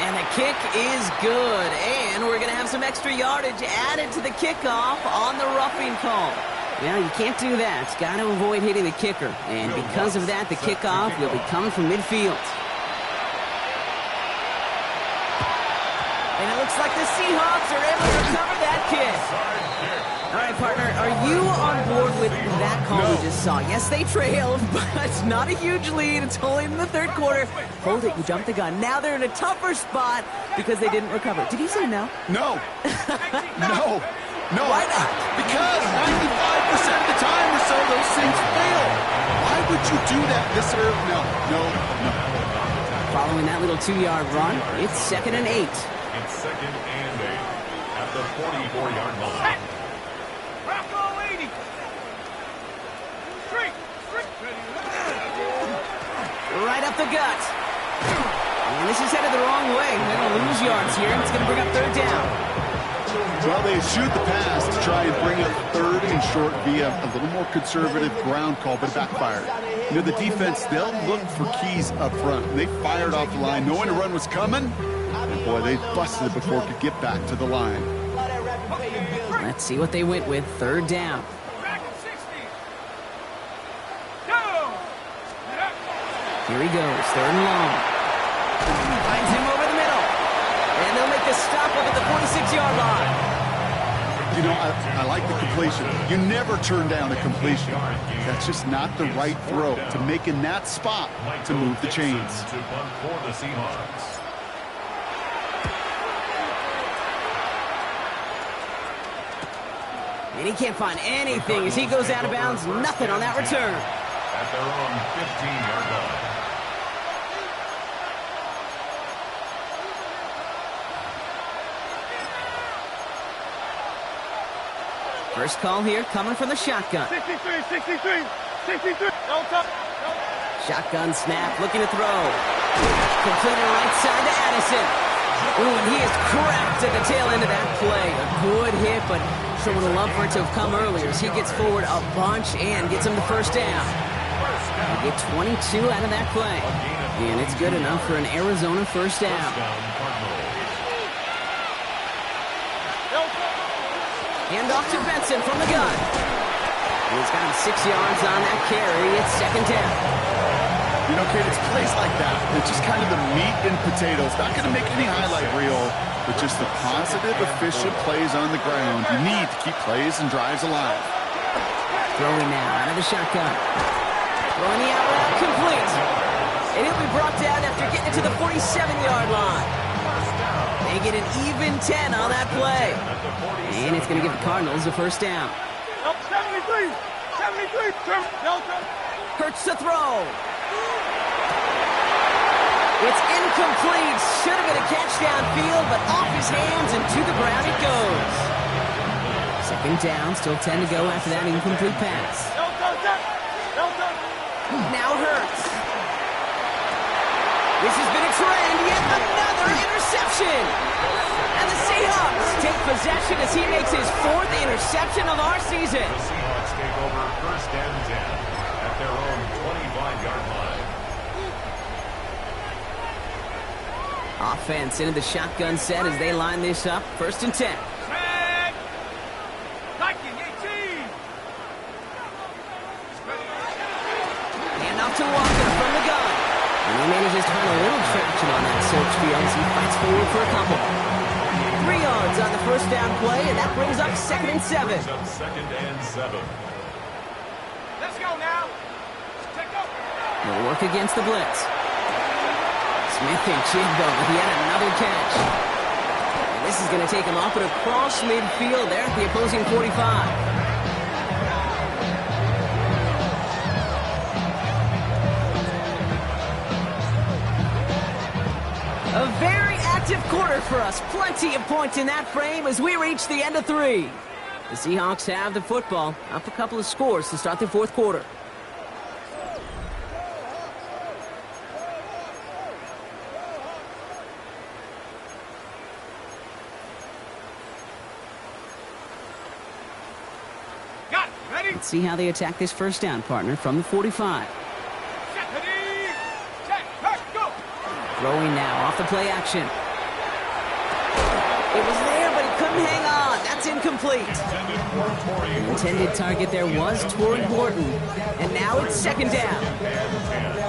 [SPEAKER 2] And the kick is good. And we're going to have some extra yardage added to the kickoff on the roughing call. Well, you can't do that. Got to avoid hitting the kicker. And because of that, the kickoff will be coming from midfield. And it looks like the Seahawks are able to recover that kick. All right, partner, are you on board with that call we just saw? Yes, they trailed, but it's not a huge lead. It's only in the third quarter. Hold it, you jumped the gun. Now they're in a tougher spot because they didn't recover. Did you say no?
[SPEAKER 4] No. No. No.
[SPEAKER 2] Why not?
[SPEAKER 4] Because 95% of the time or so, those things fail. Why would you do that this early? No.
[SPEAKER 2] Following that little 2-yard run, it's 2nd and 8.
[SPEAKER 3] It's 2nd and 8 at the 44-yard line.
[SPEAKER 2] Right up the gut. And this is headed the wrong way. They're going to lose yards here, and it's going to bring up third down.
[SPEAKER 4] Well, they shoot the pass to try and bring up third and short via a little more conservative ground call, but it backfired. You know, the defense, they'll look for keys up front. They fired off the line, knowing a run was coming. And boy, they busted it before it could get back to the line.
[SPEAKER 2] Let's see what they went with. Third down. Here he goes, 3rd and long. Finds him over the middle. And they'll make the stop up at the 46-yard line.
[SPEAKER 4] You know, I like the completion. You never turn down a completion. That's just not the right throw to make in that spot to move the chains.
[SPEAKER 3] To punt for the Seahawks.
[SPEAKER 2] And he can't find anything as he goes out of bounds. Nothing on that return.
[SPEAKER 3] At their own 15-yard line.
[SPEAKER 2] First call here coming from the shotgun.
[SPEAKER 5] 63.
[SPEAKER 2] Shotgun snap, looking to throw. Completed right side to Addison. Ooh, and he is cracked at the tail end of that play. A good hit, but sure would have loved for it to have come earlier as he gets forward a bunch and gets him the first down. Get 22 out of that play. And it's good enough for an Arizona first down. Hand off to Benson from the gun. He's got 6 yards on that carry. It's second down.
[SPEAKER 4] You know, Kate, it's plays like that. It's just kind of the meat and potatoes. Not going to make any highlight reel, but just the positive, efficient plays on the ground. You need to keep plays and drives alive.
[SPEAKER 2] Throwing now out of the shotgun. Throwing the out route complete. And he'll be brought down after getting it to the 47-yard line. They get an even 10 on that play. And it's going to give the Cardinals a first down.
[SPEAKER 5] 73! 73! Delta!
[SPEAKER 2] Hurts to throw. It's incomplete. Should have been a catch downfield, but off his hands and to the ground it goes. Second down, still 10 to go after that incomplete pass.
[SPEAKER 5] Delta!
[SPEAKER 2] Now Hurts. This has been a trend, yet another interception. And the Seahawks take possession as he makes his 4th interception of our season.
[SPEAKER 3] The Seahawks take over first and 10 at their own 25-yard line.
[SPEAKER 2] Offense into the shotgun set as they line this up. First and 10. Hand off to Walker from the gun. And he manages to find a little traction on that search field as he fights forward for a couple. 3 yards on the first down play, and that brings up second and 7.
[SPEAKER 3] Second and 7.
[SPEAKER 5] Let's go now. Check up.
[SPEAKER 2] They'll work against the blitz. Smith and Chigbo with yet another catch. And this is going to take him up and across midfield there at the opposing 45. A very active quarter for us. Plenty of points in that frame as we reach the end of 3. The Seahawks have the football. Up a couple of scores to start the fourth quarter.
[SPEAKER 5] Got it. Ready?
[SPEAKER 2] Let's see how they attack this first down, partner, from the 45.
[SPEAKER 5] Ready. Check. Let's go.
[SPEAKER 2] Throwing now off the play action. It was there, but he couldn't hang on. That's incomplete. The intended target there was Torrey Horton. And now it's second down.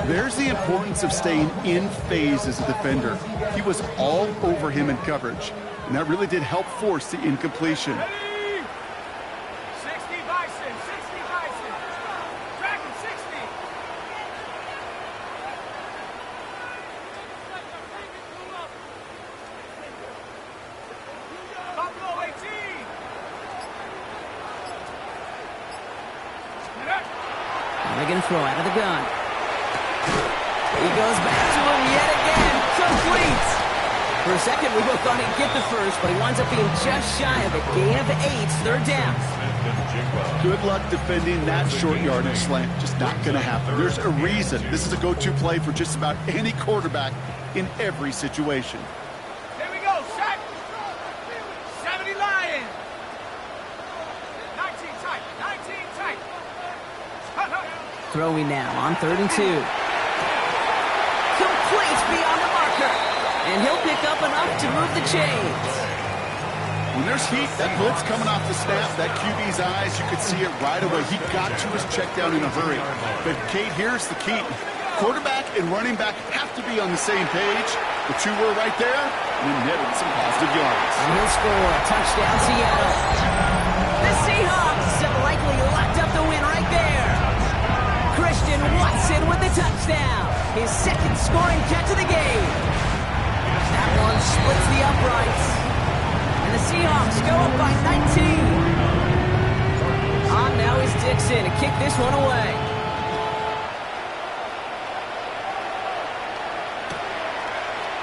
[SPEAKER 4] There's the importance of staying in phase as a defender. He was all over him in coverage, and that really did help force the incompletion.
[SPEAKER 5] Ready. 60 Bison. 60 Bison. Dragon 60. Buffalo 18.
[SPEAKER 2] They're going to throw out of the gun. He goes back to him yet again. Complete. For a second, we both thought he'd get the first, but he winds up being just shy of a gain of 8. Third down.
[SPEAKER 4] Good luck defending that short yardage slant. Just not going to happen. There's a reason. This is a go-to play for just about any quarterback in every situation.
[SPEAKER 5] Here we go. Sack. 70 Lions. 19 tight. 19 tight.
[SPEAKER 2] Throwing now on 3rd and 2. Complete beyond the marker. And he'll pick up enough to move the chains.
[SPEAKER 4] When there's heat, that blitz coming off the snap, that QB's eyes, you could see it right away. He got to his check down in a hurry. But, Kate, here's the key. Quarterback and running back have to be on the same page. The two were right there, and netted some positive yards.
[SPEAKER 2] And he'll score a touchdown, Seattle. The Seahawks have likely locked up the win right there. Christian Watson with the touchdown. His second scoring catch of the game. That one splits the uprights. And the Seahawks go up by 19. On now is Dixon to kick this one away.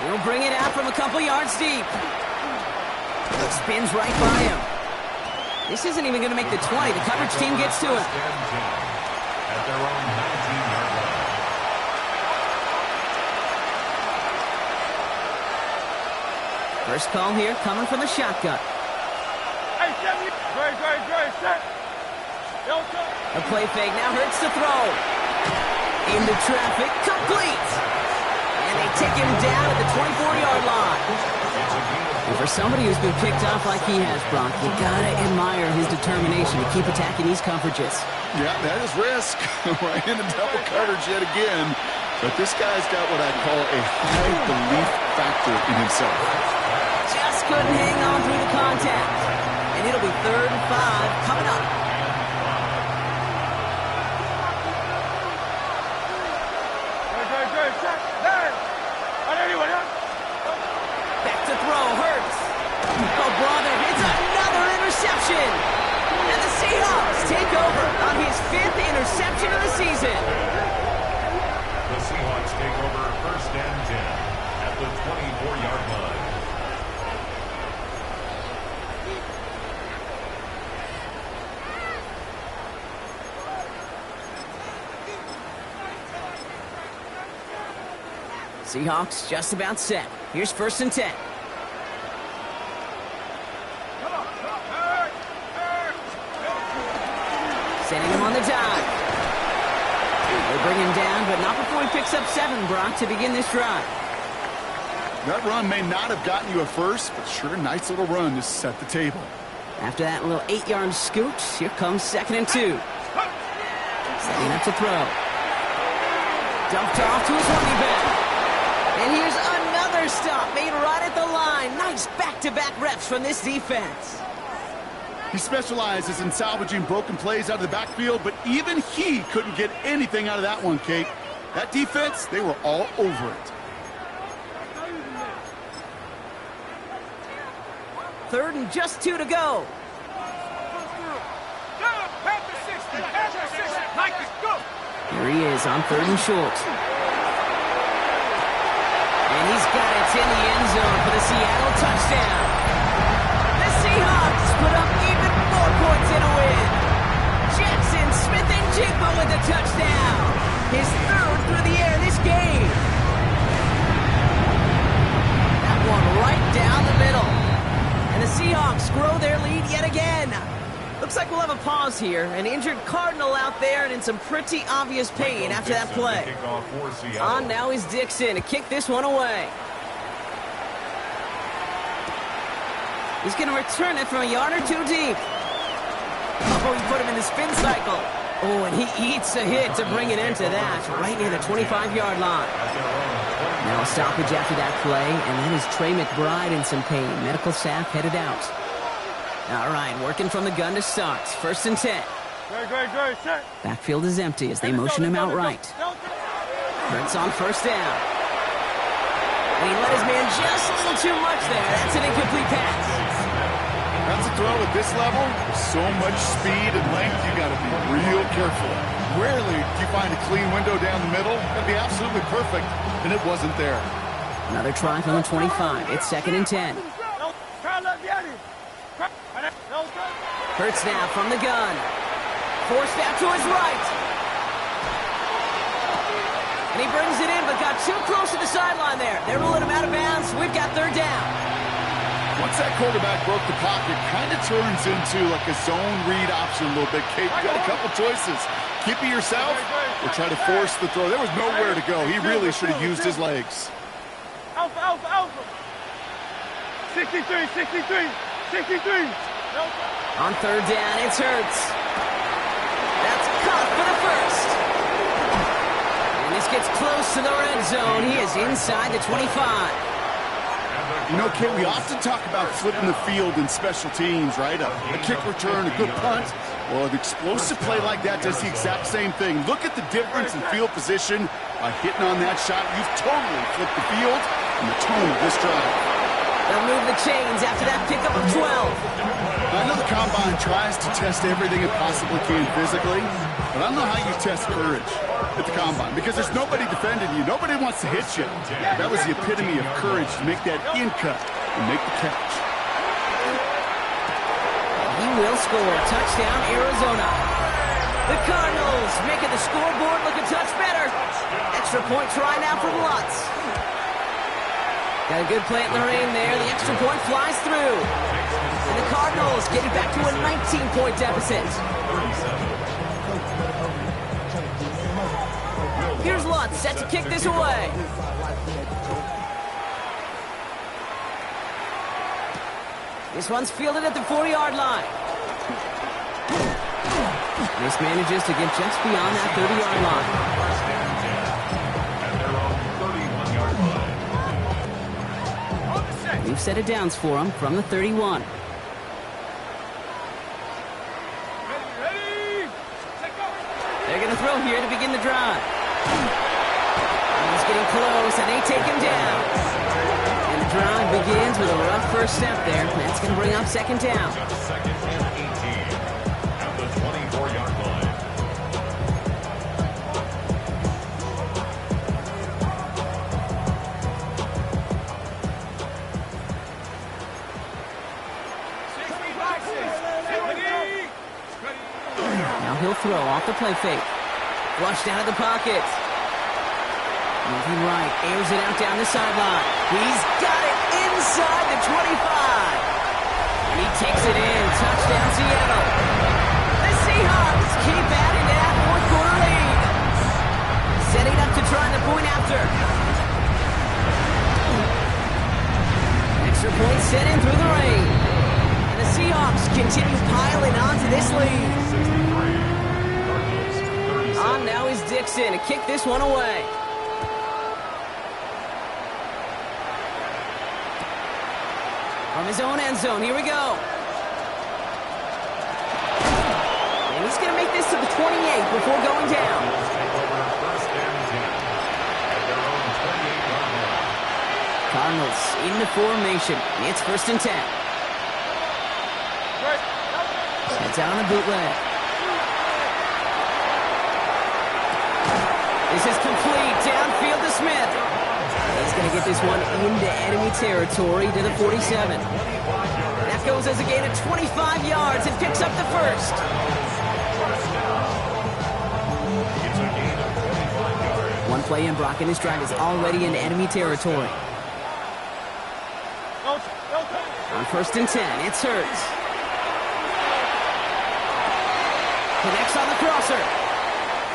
[SPEAKER 2] He'll bring it out from a couple yards deep. Spins right by him. This isn't even going to make the 20. The coverage team gets to him.
[SPEAKER 3] At their own 19-yard line.
[SPEAKER 2] First call here coming from the shotgun.
[SPEAKER 5] Hey, 70. Great. Set. Delta.
[SPEAKER 2] A play fake now hurts to throw. Into traffic, complete. And they take him down at the 24-yard line. And for somebody who's been picked off like he has, Brock, you gotta admire his determination to keep attacking these coverages.
[SPEAKER 4] Yeah, that is risk. Right into double coverage yet again. But this guy's got what I call a high belief factor in himself.
[SPEAKER 2] Just couldn't hang on through the contact. And it'll be 3rd and 5 coming up. Back to throw, Hurts. Oh, brother, it's another interception. And the Seahawks take over on his 5th interception of the season.
[SPEAKER 3] The Seahawks take over 1st and 10 at the 24-yard line.
[SPEAKER 2] Seahawks just about set. Here's 1st and 10. Setting him on the dive. They bring him down, but not before he picks up 7, Brock, to begin this drive.
[SPEAKER 4] That run may not have gotten you a first, but sure, a nice little run to set the table.
[SPEAKER 2] After that little 8-yard scoot, here comes 2nd and 2. Setting up to throw. Dumped off to his running back. And here's another stop made right at the line. Nice back-to-back reps from this defense.
[SPEAKER 4] He specializes in salvaging broken plays out of the backfield, but even he couldn't get anything out of that one, Kate. That defense, they were all over it.
[SPEAKER 2] 3rd and just 2 to go. Here he is on 3rd and short. And he's got it in the end zone for the Seattle touchdown. The Seahawks put up even more points in a win. Jackson Smith-Njigba with the touchdown. His 3rd through the air this game. That one right down the middle. And the Seahawks grow their lead yet again. Looks like we'll have a pause here. An injured Cardinal out there and in some pretty obvious pain after that play. On now is Dixon to kick this one away. He's going to return it from a yard or 2 deep. Oh, he put him in the spin cycle. Oh, and he eats a hit to bring it into that, right near the 25-yard line. Now a stoppage after that play, and that is Trey McBride in some pain. Medical staff headed out. All right, working from the gun to start. 1st and 10. Backfield is empty as they motion him out right. Hurts on 1st down. And he let his man just a little too much there. That's an incomplete pass.
[SPEAKER 4] That's a throw at this level. With so much speed and length, you got to be real careful. Rarely do you find a clean window down the middle. That'd be absolutely perfect, and it wasn't there.
[SPEAKER 2] Another try from the 25. It's 2nd and 10. Hurts now from the gun. Forced out to his right. And he brings it in, but got too close to the sideline there. They're ruling him out of bounds. We've got 3rd down.
[SPEAKER 4] Once that quarterback broke the pocket, kind of turns into like a zone read option a little bit. Kate, you got a couple choices. Keep it yourself or try to force the throw. There was nowhere to go. He really should have used his legs.
[SPEAKER 5] Alpha, alpha, alpha. 63, 63, 63.
[SPEAKER 2] On 3rd down, it's Hurts. That's caught for the 1st. And this gets close to the red zone. He is inside the 25.
[SPEAKER 4] You know, Kate, we often talk about flipping the field in special teams, right? A kick return, a good punt. Well, an explosive play like that does the exact same thing. Look at the difference in field position by hitting on that shot. You've totally flipped the field and the tone of this drive.
[SPEAKER 2] They'll move the chains after that pickup of 12.
[SPEAKER 4] I know the Combine tries to test everything it possibly can physically, but I don't know how you test courage at the Combine because there's nobody defending you. Nobody wants to hit you. That was the epitome of courage to make that in cut and make the catch.
[SPEAKER 2] He will score. Touchdown, Arizona. The Cardinals making the scoreboard look a touch better. Extra point try now from Lutz. Got a good play at Lorraine there. The extra point flies through. And the Cardinals getting back to a 19-point deficit. Here's Lutz, set to kick this away. This one's fielded at the 40-yard line. This manages to get just beyond that 30-yard line.
[SPEAKER 3] First and 10 at their own 31-yard line.
[SPEAKER 2] We've set it downs for him from the 31. They're going to throw here to begin the drive. He's getting close, and they take him down. And the drive begins with a rough first step there. That's going to bring up second down.
[SPEAKER 3] Second and 18 at the 24-yard line.
[SPEAKER 2] Now he'll throw off the play fake. Flushed out of the pocket. Moving right, airs it out down the sideline. He's got it inside the 25. And he takes it in. Touchdown, Seattle. The Seahawks keep adding to that fourth quarter lead. Setting up to try the point after. Extra point set in through the rain. And the Seahawks continue piling on to this lead.
[SPEAKER 3] 63. Cardinals 37.
[SPEAKER 2] On now is Dixon to kick this one away. From his own end zone, here we go. And he's going to make this to the 28 before going down.
[SPEAKER 3] Take over first and 10 at their own 28-yard line.
[SPEAKER 2] Cardinals in the formation. It's first and 10. Heads out on the bootleg. This is complete. Downfield to Smith. He's going to get this one into enemy territory to the 47. That goes as a gain of 25 yards and picks up the first.
[SPEAKER 3] It's a gain of 25 yards.
[SPEAKER 2] One play in, Brock in his drive is already in enemy territory. On first and 10, it's Hurts. Connects on the crosser.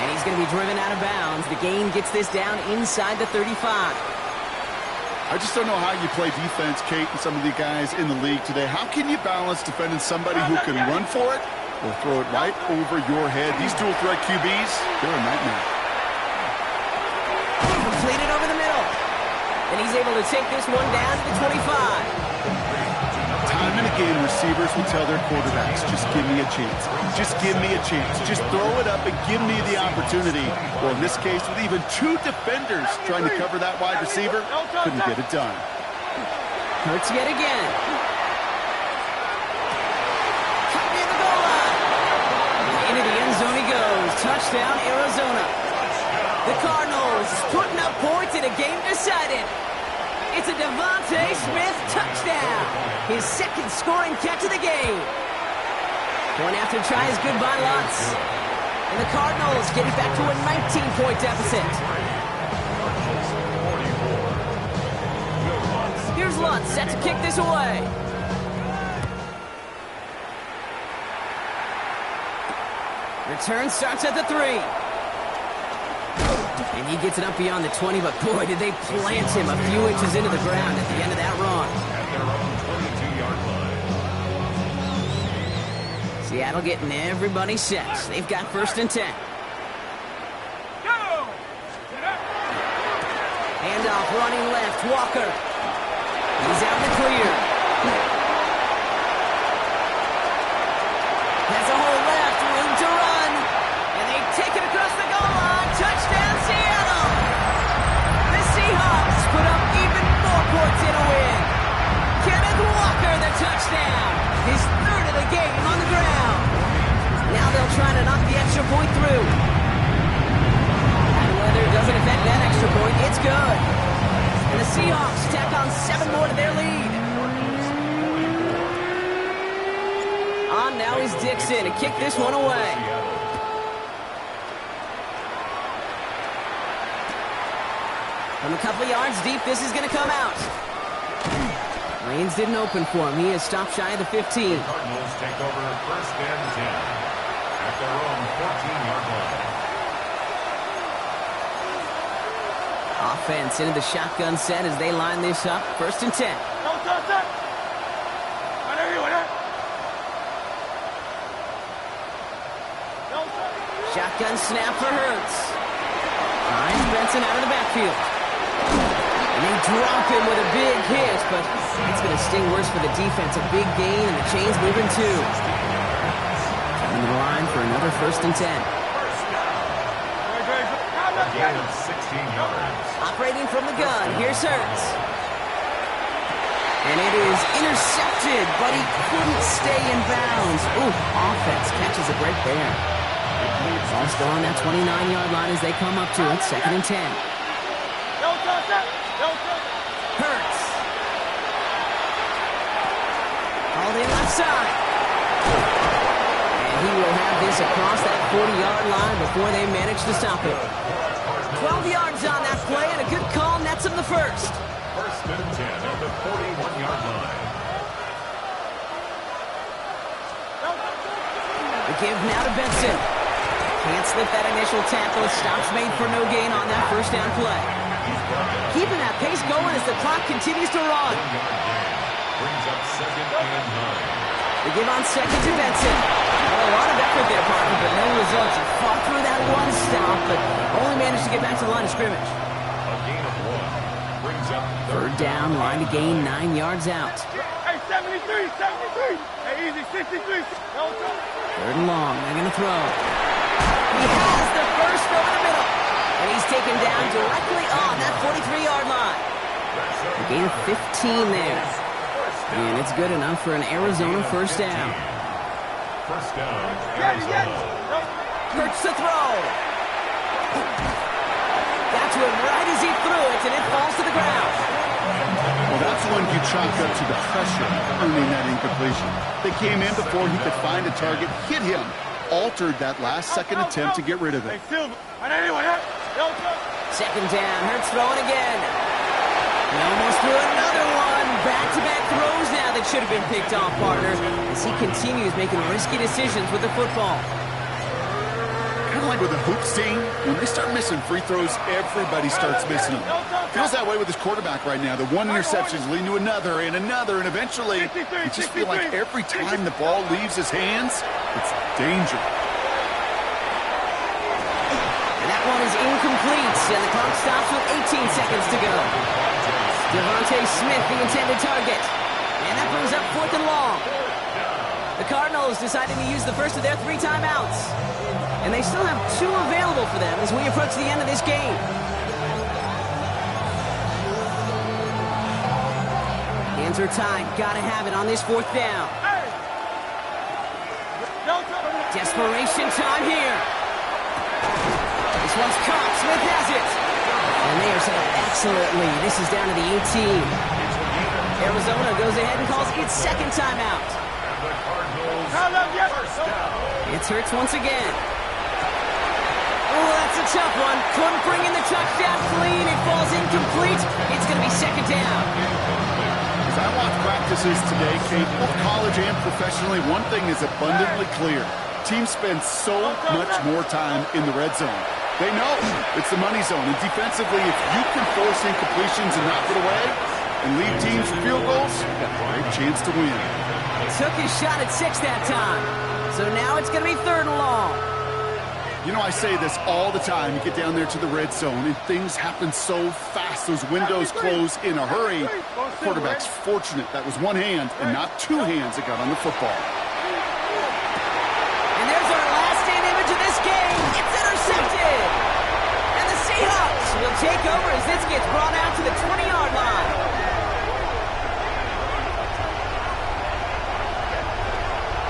[SPEAKER 2] And he's going to be driven out of bounds. The gain gets this down inside the 35.
[SPEAKER 4] I just don't know how you play defense, Kate, and some of the guys in the league today. How can you balance defending somebody who can run for it or throw it right over your head? These dual threat QBs, they're a nightmare.
[SPEAKER 2] Completed over the middle. And he's able to take this one down to the 25.
[SPEAKER 4] Time and again, receivers will tell their quarterbacks, just give me a chance. Just give me a chance. Just throw it up and give me the opportunity. Well, in this case, with even two defenders trying to cover that wide receiver, couldn't get it done.
[SPEAKER 2] Hurts yet again. Cut near the goal line. Into the end zone he goes. Touchdown, Arizona. The Cardinals putting up points in a game decided. It's a Devontae Smith touchdown. His second scoring catch of the game. Going after tries goodbye Lutz. And the Cardinals get it back to a 19-point deficit. Here's Lutz set to kick this away. Return starts at the 3. And he gets it up beyond the 20, but boy, did they plant him a few inches into the ground at the end of that run.
[SPEAKER 3] At their own 22-yard line.
[SPEAKER 2] Seattle getting everybody set. They've got first and 10. Handoff running left, Walker. He's out in the clear. Has a hole left, room to run. And they take it across the goal line. Touchdown, Seattle! The Seahawks put up even more points in a win. Kenneth Walker, the touchdown. His third of the game on the ground. Now they'll try to knock the extra point through. And whether it doesn't affect that extra point, it's good. And the Seahawks tack on 7 more to their lead. On now is Dixon to kick this one away. From a couple of yards deep, this is going to come out. Lanes didn't open for him. He is stopped shy of the 15.
[SPEAKER 3] Cardinals take over first and 10 at their own 14-yard line.
[SPEAKER 2] Offense into the shotgun set as they line this up. 1st and 10. Shotgun snap for Hurts. Finds Benson out of the backfield. And they drop him with a big hit, but it's going to sting worse for the defense. A big gain, and the chain's moving too. Coming to the line for another 1st and 10.
[SPEAKER 3] A gain of 16 yards.
[SPEAKER 2] Operating from the gun, here's Hurts. And it is intercepted, but he couldn't stay in bounds. Ooh, offense catches a break there. Ball still on that 29-yard line as they come up to it. 2nd and 10. Hurts. Called in left side. And he will have this across that 40-yard line before they manage to stop it. 12 yards on that play, and a good call nets him the first.
[SPEAKER 3] 1st and 10 at the 41-yard line.
[SPEAKER 2] The give now to Benson. Can't slip that initial tackle. Stops made for no gain on that 1st down play. Keeping that pace going as the clock continues to run.
[SPEAKER 3] 1-yard gain. Brings up 2nd and 9.
[SPEAKER 2] The give on 2nd to Benson. Well, a lot of effort there, partner, but no results. He fought through that one stop, but only managed to get back to the line of scrimmage.
[SPEAKER 3] A gain of 1. Brings up
[SPEAKER 2] 3rd down, line to gain 9 yards out.
[SPEAKER 5] Hey, 73. Hey, easy, 63.
[SPEAKER 2] 3rd and long, they're going to throw. He has the first over the middle. And he's taken down directly on that 43-yard line. A gain of 15 there. And it's good enough for an Arizona 1st down.
[SPEAKER 3] 1st down, Arizona.
[SPEAKER 2] Hurts to throw. Got to him right as he threw it, and it falls to the ground.
[SPEAKER 4] Well, that's when you chalk up to the pressure earning that incompletion. They came in before he could find a target, hit him, altered that last-second attempt to get rid of it.
[SPEAKER 2] 2nd down, Hurts throwing again. He almost threw another one. Back-to-back throws now that should have been picked off, partner, as he continues making risky decisions with the football.
[SPEAKER 4] Kind of like with a hoops team, when they start missing free throws, everybody starts missing them. Feels that way with his quarterback right now. The one interception leading to another, and eventually, you just feel like every time the ball leaves his hands, it's danger.
[SPEAKER 2] And that one is incomplete, and the clock stops with 18 seconds to go. Devontae Smith, the intended target. And that brings up 4th and long. The Cardinals decided to use the first of their 3 timeouts. And they still have 2 available for them as we approach the end of this game. Hands are tied. Gotta have it on this 4th down. Desperation time here. This one's caught. Smith has it. And they are set up excellently. This is down to the 18. Arizona goes ahead and calls its 2nd timeout. It's Hurts once again. Oh, that's a tough one. Couldn't bring in the touchdown clean. It falls incomplete. It's going to be 2nd down.
[SPEAKER 4] As I watch practices today, Kate, both college and professionally, one thing is abundantly clear. Teams spend so much more time in the red zone. They know it's the money zone. And defensively, if you can force incompletions and knock it away and lead teams for field goals, you've got a great chance to win.
[SPEAKER 2] Took his shot at 6 that time. So now it's going to be 3rd and long.
[SPEAKER 4] You know, I say this all the time. You get down there to the red zone, and things happen so fast. Those windows close in a hurry. Quarterback's fortunate that was one hand and not 2 hands that got on the football.
[SPEAKER 2] And there's our last stand image of this game. It's intercepted. And the Seahawks will take over as this gets brought